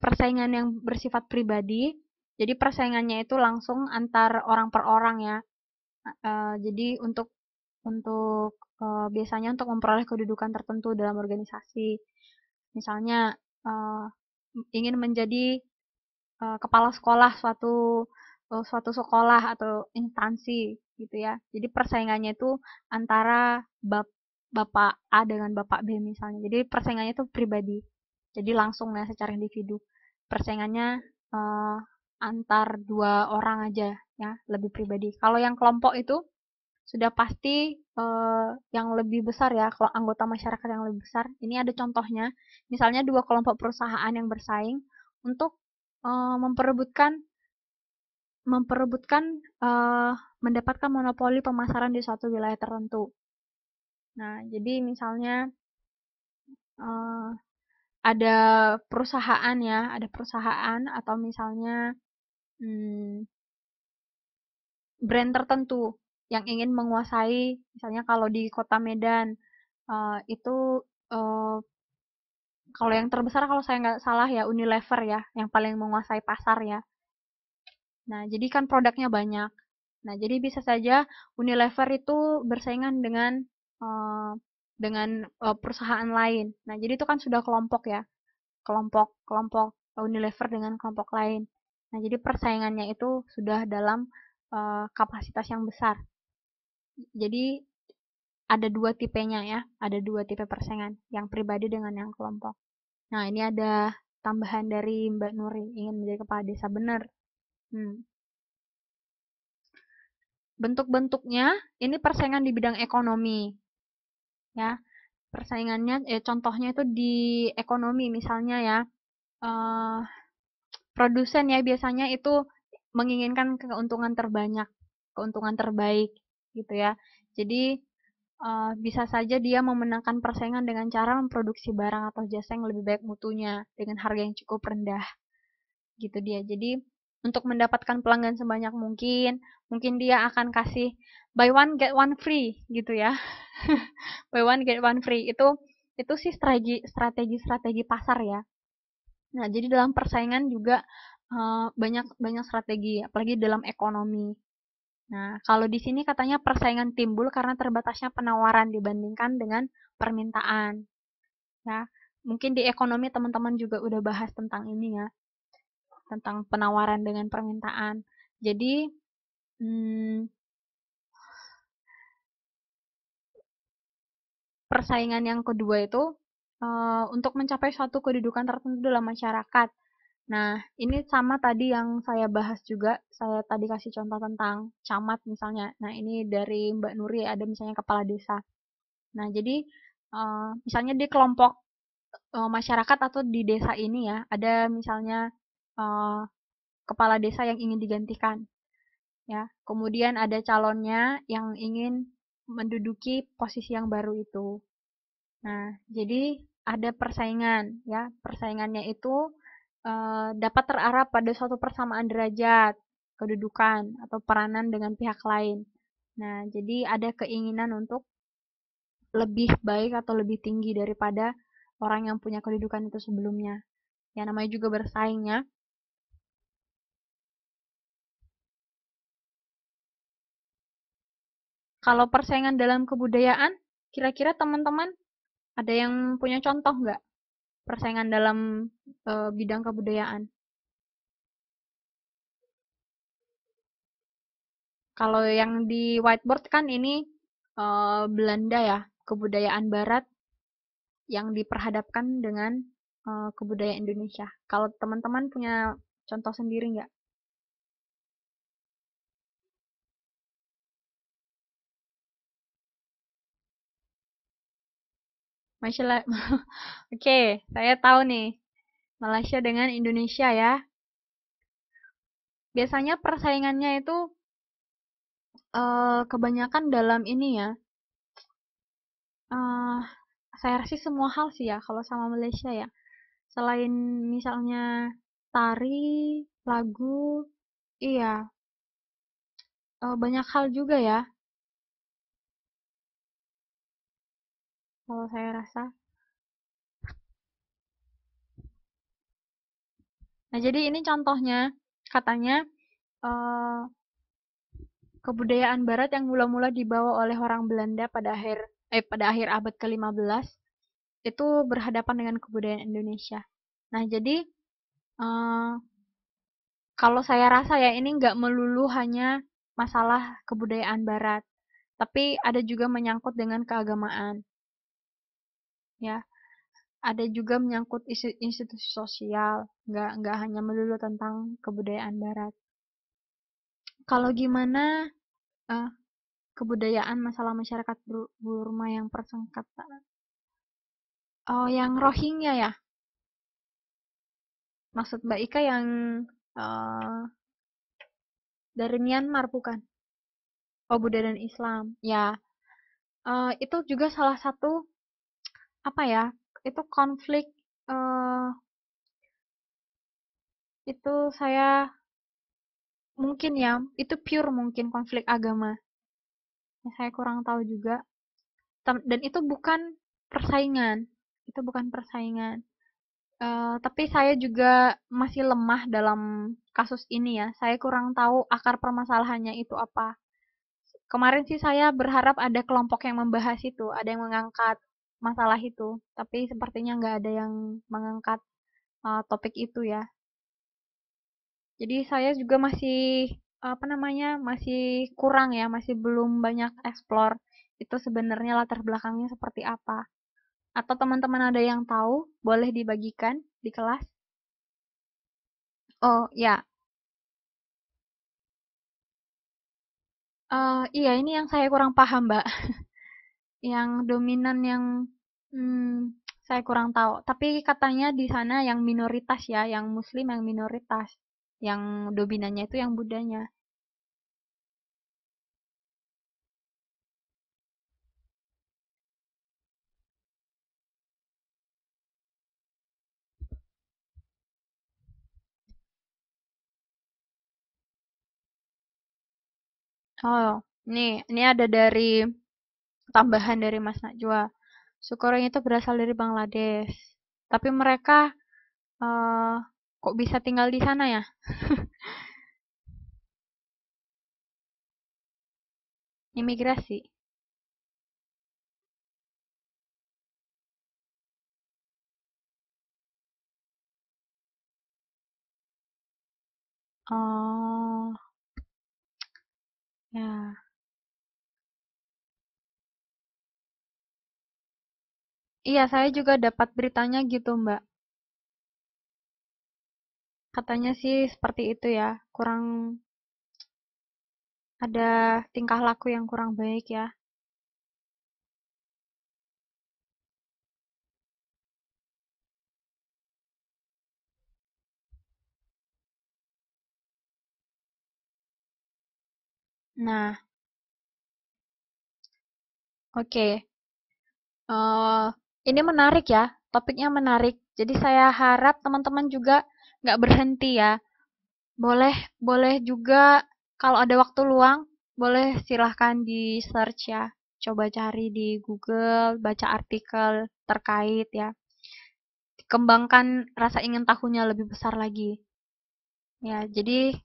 persaingan yang bersifat pribadi. Jadi persaingannya itu langsung antar orang per orang ya. Jadi biasanya untuk memperoleh kedudukan tertentu dalam organisasi. Misalnya ingin menjadi kepala sekolah suatu sekolah atau instansi gitu ya. Jadi persaingannya itu antara Bapak A dengan Bapak B misalnya. Jadi persaingannya itu pribadi. Jadi langsung ya secara individu. Persaingannya uh, antar dua orang aja ya, lebih pribadi. Kalau yang kelompok itu sudah pasti yang lebih besar ya, kalau anggota masyarakat yang lebih besar. Ini ada contohnya, misalnya dua kelompok perusahaan yang bersaing untuk memperebutkan memperebutkan mendapatkan monopoli pemasaran di suatu wilayah tertentu. Nah, jadi misalnya eh, ada perusahaan ya, ada perusahaan atau misalnya hmm, brand tertentu yang ingin menguasai, misalnya kalau di Kota Medan itu eh, kalau yang terbesar kalau saya nggak salah ya Unilever ya, yang paling menguasai pasar ya. Nah, jadi kan produknya banyak. Nah, jadi bisa saja Unilever itu bersaingan eh, dengan perusahaan lain. Nah, jadi itu kan sudah kelompok ya, kelompok Unilever dengan kelompok lain. Nah, jadi persaingannya itu sudah dalam kapasitas yang besar. Jadi ada dua tipenya ya, ada dua tipe persaingan, yang pribadi dengan yang kelompok. Nah, ini ada tambahan dari Mbak Nuri, ingin menjadi kepala desa benar. Hmm. Bentuk-bentuknya, ini persaingan di bidang ekonomi. Ya, persaingannya, contohnya itu di ekonomi misalnya ya, eh, produsen ya biasanya itu menginginkan keuntungan terbanyak, keuntungan terbaik gitu ya. Jadi bisa saja dia memenangkan persaingan dengan cara memproduksi barang atau jasa yang lebih baik mutunya dengan harga yang cukup rendah gitu dia. Jadi untuk mendapatkan pelanggan sebanyak mungkin, mungkin dia akan kasih buy one get one free gitu ya. Buy one get one free itu sih strategi pasar ya. Nah, jadi dalam persaingan juga banyak banyak strategi, apalagi dalam ekonomi. Nah, kalau di sini katanya persaingan timbul karena terbatasnya penawaran dibandingkan dengan permintaan. Ya, mungkin di ekonomi teman-teman juga udah bahas tentang ini ya, tentang penawaran dengan permintaan. Jadi, hmm, persaingan yang kedua itu untuk mencapai suatu kedudukan tertentu dalam masyarakat. Nah, ini sama tadi yang saya bahas juga. Saya tadi kasih contoh tentang camat misalnya. Nah, ini dari Mbak Nuri ada misalnya kepala desa. Nah, jadi misalnya di kelompok masyarakat atau di desa ini ya, ada misalnya eh, kepala desa yang ingin digantikan, ya. Kemudian ada calonnya yang ingin menduduki posisi yang baru itu. Nah, jadi ada persaingan, ya. Persaingannya itu dapat terarah pada suatu persamaan derajat, kedudukan, atau peranan dengan pihak lain. Nah, jadi ada keinginan untuk lebih baik atau lebih tinggi daripada orang yang punya kedudukan itu sebelumnya. Ya namanya juga bersaingnya. Kalau persaingan dalam kebudayaan, kira-kira teman-teman ada yang punya contoh nggak persaingan dalam bidang kebudayaan? Kalau yang di whiteboard kan ini Belanda ya, kebudayaan Barat yang diperhadapkan dengan kebudayaan Indonesia. Kalau teman-teman punya contoh sendiri nggak? Malaysia, oke, saya tahu nih. Malaysia dengan Indonesia ya. Biasanya persaingannya itu kebanyakan dalam ini ya. eh saya rasa semua hal sih ya kalau sama Malaysia ya. Selain misalnya tari, lagu, iya, banyak hal juga ya kalau saya rasa. Nah, jadi ini contohnya, katanya eh, kebudayaan barat yang mula-mula dibawa oleh orang Belanda pada akhir abad ke-15 itu berhadapan dengan kebudayaan Indonesia. Nah, jadi eh, kalau saya rasa ya ini nggak melulu hanya masalah kebudayaan barat, tapi ada juga menyangkut dengan keagamaan, ya. Ada juga menyangkut institusi sosial, nggak hanya melulu tentang kebudayaan barat. Kalau gimana eh, kebudayaan masalah masyarakat Burma yang persengketa? Oh, yang Rohingya ya? Maksud Mbak Ika yang eh, dari Myanmar bukan? Oh, Buddha dan Islam. Ya, itu juga salah satu apa ya? Itu konflik eh, itu saya mungkin ya, itu pure mungkin konflik agama. Ya, saya kurang tahu juga. Dan itu bukan persaingan. Itu bukan persaingan. Tapi saya juga masih lemah dalam kasus ini ya. Saya kurang tahu akar permasalahannya itu apa. Kemarin sih saya berharap ada kelompok yang membahas itu, ada yang mengangkat masalah itu. Tapi sepertinya nggak ada yang mengangkat topik itu ya. Jadi saya juga masih apa namanya masih kurang ya, masih belum banyak explore itu sebenarnya latar belakangnya seperti apa. Atau teman-teman ada yang tahu, boleh dibagikan di kelas. Oh ya, iya ini yang saya kurang paham, Mbak. Yang dominan yang saya kurang tahu. Tapi katanya di sana yang minoritas ya, yang Muslim yang minoritas. Yang dominannya itu yang Budanya. Oh, ini ada dari tambahan dari Mas Najwa. Suku itu berasal dari Bangladesh. Tapi mereka eh, kok bisa tinggal di sana ya? Imigrasi. Oh, ya. Iya, saya juga dapat beritanya gitu, Mbak. Katanya sih seperti itu ya. Kurang ada tingkah laku yang kurang baik ya. Nah, oke. Eh, ini menarik ya. Topiknya menarik. Jadi saya harap teman-teman juga nggak berhenti ya. Boleh, boleh juga kalau ada waktu luang, boleh silahkan di search ya. Coba cari di Google, baca artikel terkait ya. kembangkan rasa ingin tahunya lebih besar lagi. Ya, jadi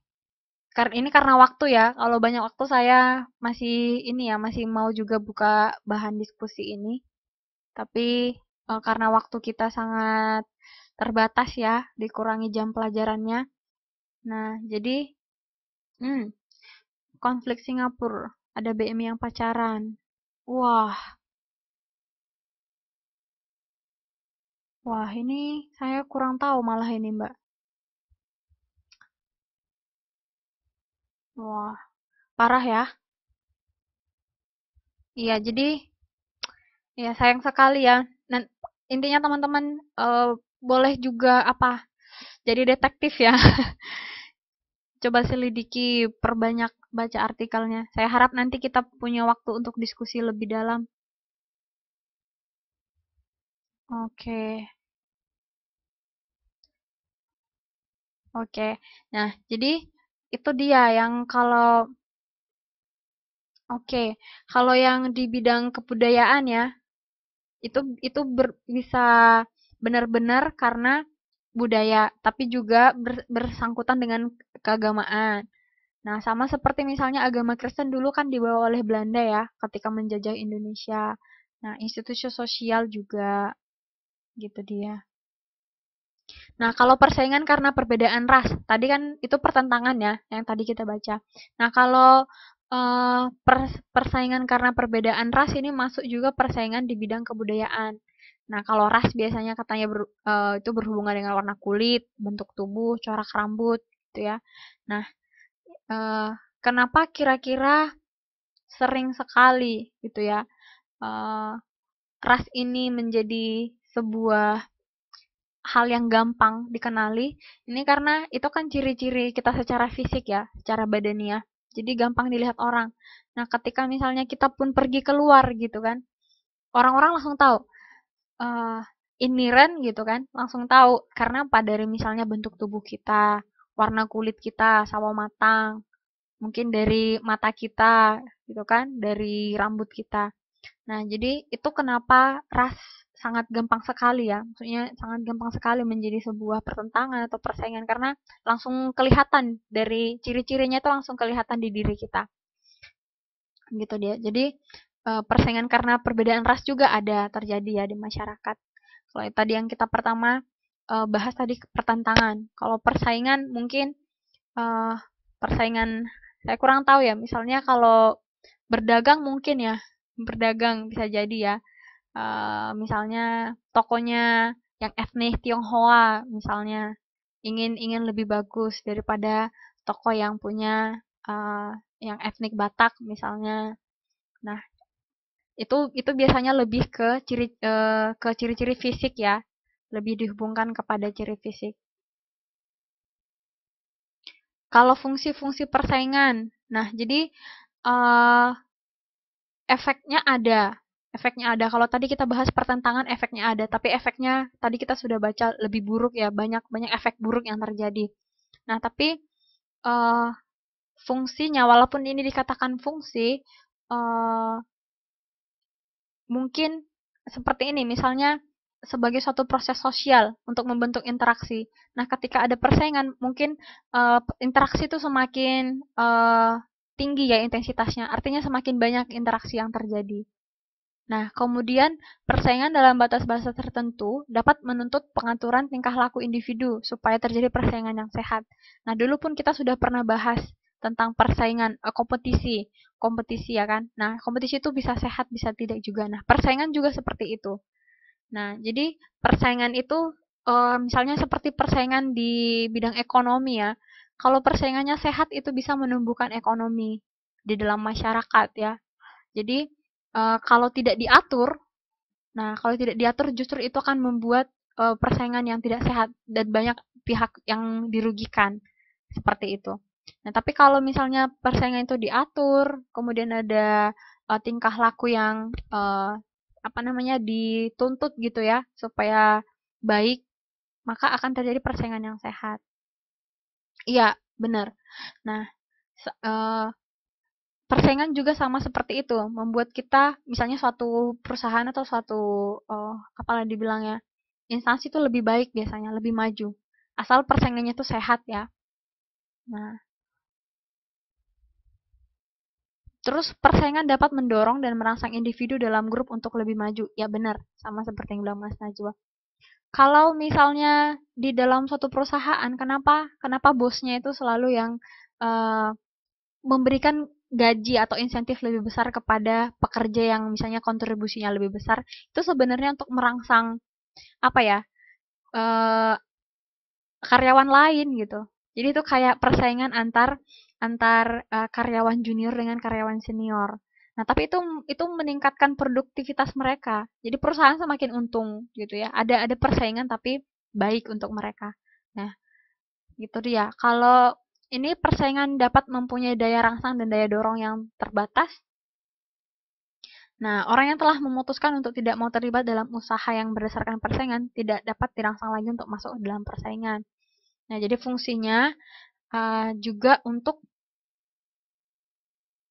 ini karena waktu ya. Kalau banyak waktu saya masih ini ya, masih mau juga buka bahan diskusi ini. Tapi karena waktu kita sangat terbatas ya, dikurangi jam pelajarannya. Nah, jadi hmm, konflik Singapura, ada BM yang pacaran. Wah, wah ini saya kurang tahu malah ini, Mbak. Wah, parah ya. Iya, jadi ya sayang sekali ya. Dan intinya teman-teman boleh juga apa? Jadi detektif ya. Coba selidiki, perbanyak baca artikelnya. Saya harap nanti kita punya waktu untuk diskusi lebih dalam. Oke, oke. Nah, jadi itu dia yang kalau oke, kalau yang di bidang kebudayaan ya, bisa benar-benar karena budaya, tapi juga bersangkutan dengan keagamaan. Nah, sama seperti misalnya agama Kristen dulu kan dibawa oleh Belanda ya, ketika menjajah Indonesia. Nah, institusi sosial juga, gitu dia. Nah, kalau persaingan karena perbedaan ras, tadi kan itu pertentangan ya, yang tadi kita baca. Nah, kalau persaingan karena perbedaan ras ini masuk juga persaingan di bidang kebudayaan. Nah, kalau ras biasanya katanya itu berhubungan dengan warna kulit, bentuk tubuh, corak rambut, gitu ya. Nah, eh, kenapa kira-kira sering sekali gitu ya eh, ras ini menjadi sebuah hal yang gampang dikenali? Ini karena itu kan ciri-ciri kita secara fisik ya, secara badania. Jadi gampang dilihat orang. Nah, ketika misalnya kita pun pergi keluar gitu kan, orang-orang langsung tahu eh ini Ren gitu kan, langsung tahu karena apa dari misalnya bentuk tubuh kita, warna kulit kita, sawo matang, mungkin dari mata kita gitu kan, dari rambut kita. Nah, jadi itu kenapa ras sangat gampang sekali ya, maksudnya sangat gampang sekali menjadi sebuah pertentangan atau persaingan karena langsung kelihatan dari ciri-cirinya itu langsung kelihatan di diri kita. Gitu dia. Jadi persaingan karena perbedaan ras juga ada terjadi ya di masyarakat. Kalau tadi yang kita pertama bahas tadi pertentangan. Kalau persaingan mungkin eh, persaingan saya kurang tahu ya. Misalnya kalau berdagang mungkin ya, berdagang bisa jadi ya. Misalnya tokonya yang etnis Tionghoa misalnya ingin ingin lebih bagus daripada toko yang punya yang etnik Batak misalnya. Nah, itu biasanya lebih ke ciri-ciri fisik ya. Lebih dihubungkan kepada ciri fisik. Kalau fungsi-fungsi persaingan. Nah, jadi eh efeknya ada. Efeknya ada. Kalau tadi kita bahas pertentangan, efeknya ada. Tapi efeknya tadi kita sudah baca lebih buruk ya. Banyak banyak efek buruk yang terjadi. Nah, tapi eh fungsinya, walaupun ini dikatakan fungsi, mungkin seperti ini, misalnya sebagai suatu proses sosial untuk membentuk interaksi. Nah, ketika ada persaingan, mungkin interaksi itu semakin tinggi ya intensitasnya. Artinya semakin banyak interaksi yang terjadi. Nah, kemudian persaingan dalam batas-batas tertentu dapat menuntut pengaturan tingkah laku individu supaya terjadi persaingan yang sehat. Nah, dulu pun kita sudah pernah bahas tentang persaingan kompetisi, kompetisi ya kan. Nah, kompetisi itu bisa sehat, bisa tidak juga. Nah, persaingan juga seperti itu. Nah, jadi persaingan itu misalnya seperti persaingan di bidang ekonomi ya. Kalau persaingannya sehat itu bisa menumbuhkan ekonomi di dalam masyarakat ya. Jadi kalau tidak diatur, nah kalau tidak diatur justru itu akan membuat persaingan yang tidak sehat dan banyak pihak yang dirugikan seperti itu. Nah, tapi kalau misalnya persaingan itu diatur, kemudian ada tingkah laku yang apa namanya dituntut gitu ya supaya baik, maka akan terjadi persaingan yang sehat. Iya, benar. Nah, persaingan juga sama seperti itu, membuat kita misalnya suatu perusahaan atau suatu apalah dibilangnya. instansi itu lebih baik biasanya, lebih maju. Asal persaingannya itu sehat ya. Nah, terus persaingan dapat mendorong dan merangsang individu dalam grup untuk lebih maju. Ya benar, sama seperti yang bilang Mas Najwa. Kalau misalnya di dalam suatu perusahaan, kenapa bosnya itu selalu yang eh, memberikan gaji atau insentif lebih besar kepada pekerja yang misalnya kontribusinya lebih besar, itu sebenarnya untuk merangsang apa ya, eh, karyawan lain gitu. Jadi itu kayak persaingan antar antar karyawan junior dengan karyawan senior. Nah, tapi itu meningkatkan produktivitas mereka. Jadi perusahaan semakin untung gitu ya. Ada persaingan tapi baik untuk mereka. Nah, gitu dia. Kalau ini persaingan dapat mempunyai daya rangsang dan daya dorong yang terbatas. Nah, orang yang telah memutuskan untuk tidak mau terlibat dalam usaha yang berdasarkan persaingan tidak dapat dirangsang lagi untuk masuk ke dalam persaingan. Nah, jadi fungsinya juga untuk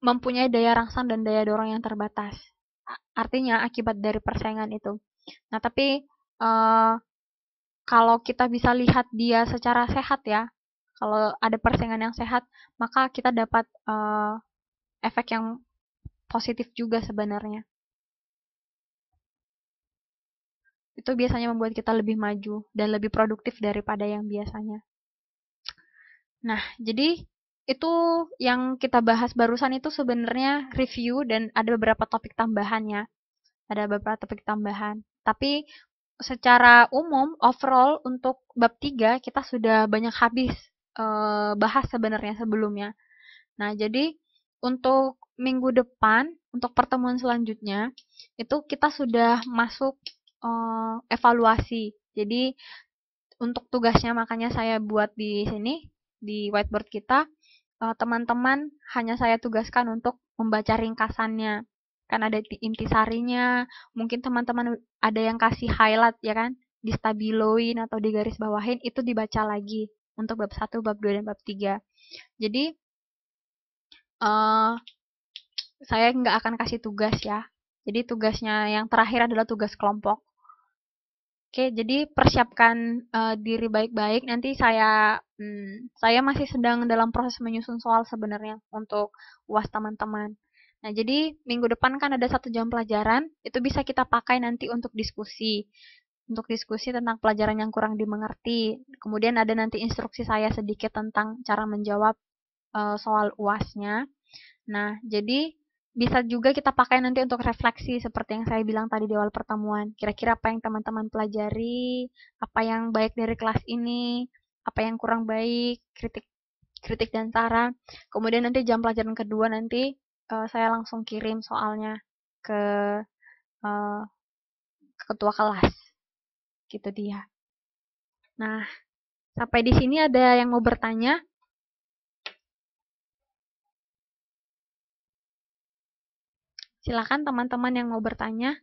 mempunyai daya rangsang dan daya dorong yang terbatas. Artinya akibat dari persaingan itu. Nah, tapi uh, kalau kita bisa lihat dia secara sehat ya, kalau ada persaingan yang sehat, maka kita dapat efek yang positif juga sebenarnya. Itu biasanya membuat kita lebih maju dan lebih produktif daripada yang biasanya. Nah, jadi itu yang kita bahas barusan itu sebenarnya review dan ada beberapa topik tambahannya. Ada beberapa topik tambahan. Tapi secara umum, overall untuk bab 3 kita sudah banyak habis bahas sebenarnya sebelumnya. Nah, jadi untuk minggu depan, untuk pertemuan selanjutnya, itu kita sudah masuk evaluasi. Jadi untuk tugasnya makanya saya buat di sini, di whiteboard kita, teman-teman hanya saya tugaskan untuk membaca ringkasannya. Kan ada intisarinya, mungkin teman-teman ada yang kasih highlight ya kan, distabiloin atau digaris bawahin, itu dibaca lagi untuk bab 1, bab 2, dan bab 3. Jadi, uh, saya nggak akan kasih tugas ya. Jadi tugasnya yang terakhir adalah tugas kelompok. Oke, jadi persiapkan diri baik-baik. Nanti saya masih sedang dalam proses menyusun soal sebenarnya untuk UAS teman-teman. Nah, jadi minggu depan kan ada 1 jam pelajaran, itu bisa kita pakai nanti untuk diskusi tentang pelajaran yang kurang dimengerti. Kemudian ada nanti instruksi saya sedikit tentang cara menjawab soal UASnya. Nah, jadi bisa juga kita pakai nanti untuk refleksi seperti yang saya bilang tadi di awal pertemuan. Kira-kira apa yang teman-teman pelajari, apa yang baik dari kelas ini, apa yang kurang baik, kritik kritik dan saran. Kemudian nanti jam pelajaran kedua nanti saya langsung kirim soalnya ke, uh, ke ketua kelas. Gitu dia. Nah, sampai di sini ada yang mau bertanya? Silakan teman-teman yang mau bertanya.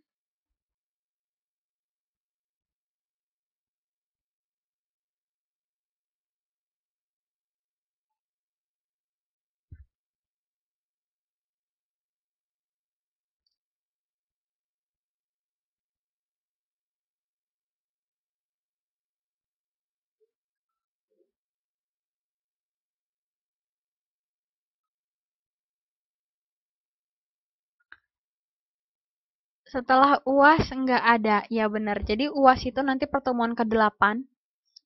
Setelah UAS nggak ada, ya benar. Jadi UAS itu nanti pertemuan ke-8,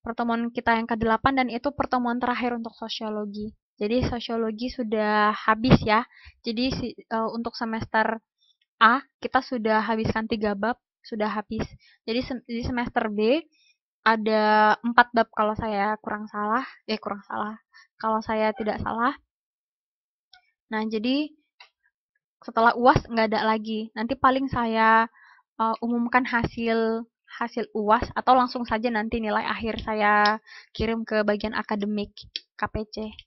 pertemuan kita yang ke-8 dan itu pertemuan terakhir untuk sosiologi. Jadi sosiologi sudah habis ya. Jadi untuk semester A kita sudah habiskan 3 bab, sudah habis. Jadi di semester B ada 4 bab kalau saya kurang salah. Kalau saya tidak salah. Nah, jadi setelah UAS nggak ada lagi. Nanti paling saya umumkan hasil hasil UAS atau langsung saja nanti nilai akhir saya kirim ke bagian akademik KPC.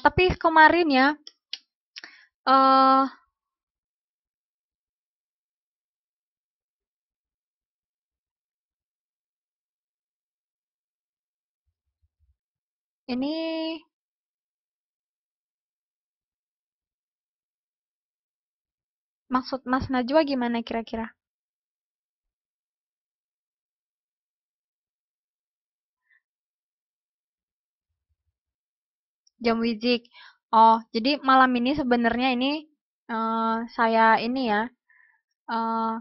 Tapi kemarin ya, uh, ini maksud Mas Najwa gimana kira-kira? Jam Wizik. Oh, jadi malam ini sebenarnya ini saya ini ya, eh,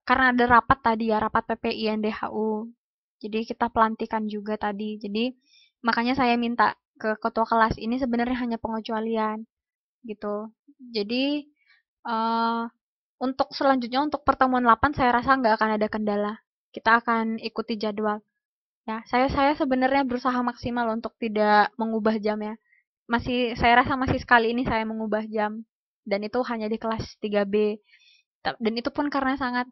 karena ada rapat tadi ya, rapat PPI NDHU. Jadi kita pelantikan juga tadi. Jadi makanya saya minta ke ketua kelas ini sebenarnya hanya pengecualian gitu. Jadi eh, untuk selanjutnya untuk pertemuan 8 saya rasa nggak akan ada kendala. Kita akan ikuti jadwal. Ya, saya sebenarnya berusaha maksimal untuk tidak mengubah jam ya. Saya rasa masih sekali ini saya mengubah jam dan itu hanya di kelas 3B. Dan itu pun karena sangat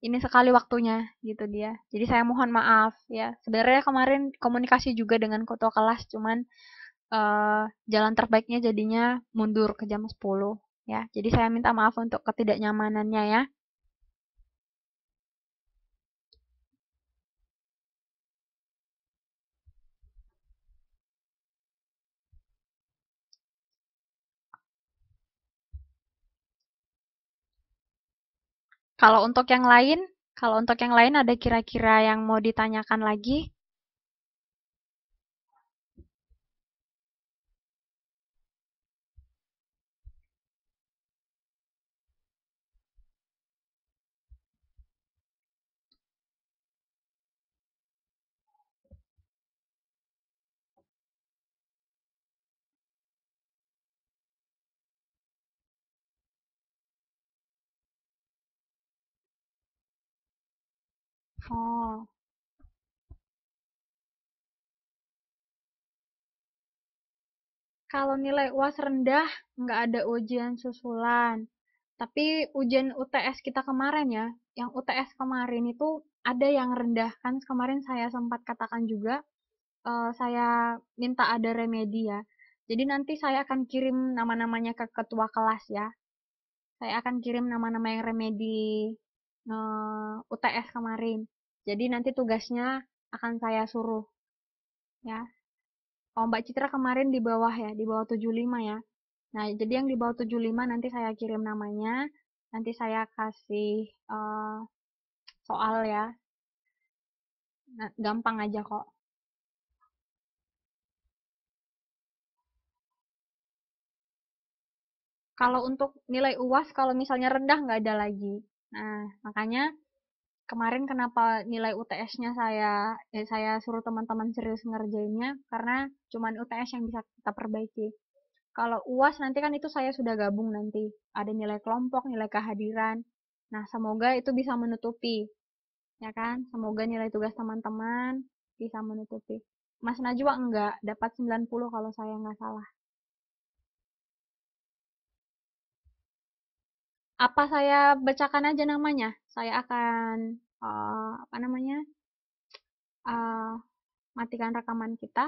ini sekali waktunya gitu dia. Jadi saya mohon maaf ya. Sebenarnya kemarin komunikasi juga dengan ketua kelas cuman jalan terbaiknya jadinya mundur ke jam 10 ya. Jadi saya minta maaf untuk ketidaknyamanannya ya. Kalau untuk yang lain, kalau untuk yang lain ada kira-kira yang mau ditanyakan lagi? Oh, kalau nilai UAS rendah, nggak ada ujian susulan. Tapi ujian UTS kita kemarin ya, yang UTS kemarin itu ada yang rendah. Kan kemarin saya sempat katakan juga, saya minta ada remedi ya. Jadi nanti saya akan kirim nama-namanya ke ketua kelas ya. Saya akan kirim nama-nama yang remedi UTS kemarin. Jadi nanti tugasnya akan saya suruh ya. Oh, Mbak Citra kemarin di bawah ya, di bawah 75 ya. Nah, jadi yang di bawah 75 nanti saya kirim namanya, nanti saya kasih soal ya. Nah, gampang aja kok. Kalau untuk nilai UAS, kalau misalnya rendah nggak ada lagi. Nah, makanya kemarin kenapa nilai UTS-nya saya suruh teman-teman serius ngerjainnya karena cuman UTS yang bisa kita perbaiki. Kalau UAS nanti kan itu saya sudah gabung nanti. Ada nilai kelompok, nilai kehadiran. Nah, semoga itu bisa menutupi, ya kan? Semoga nilai tugas teman-teman bisa menutupi. Mas Najwa enggak, dapat 90 kalau saya nggak salah. Apa saya bacakan aja namanya? Saya akan, apa namanya, uh, matikan rekaman kita.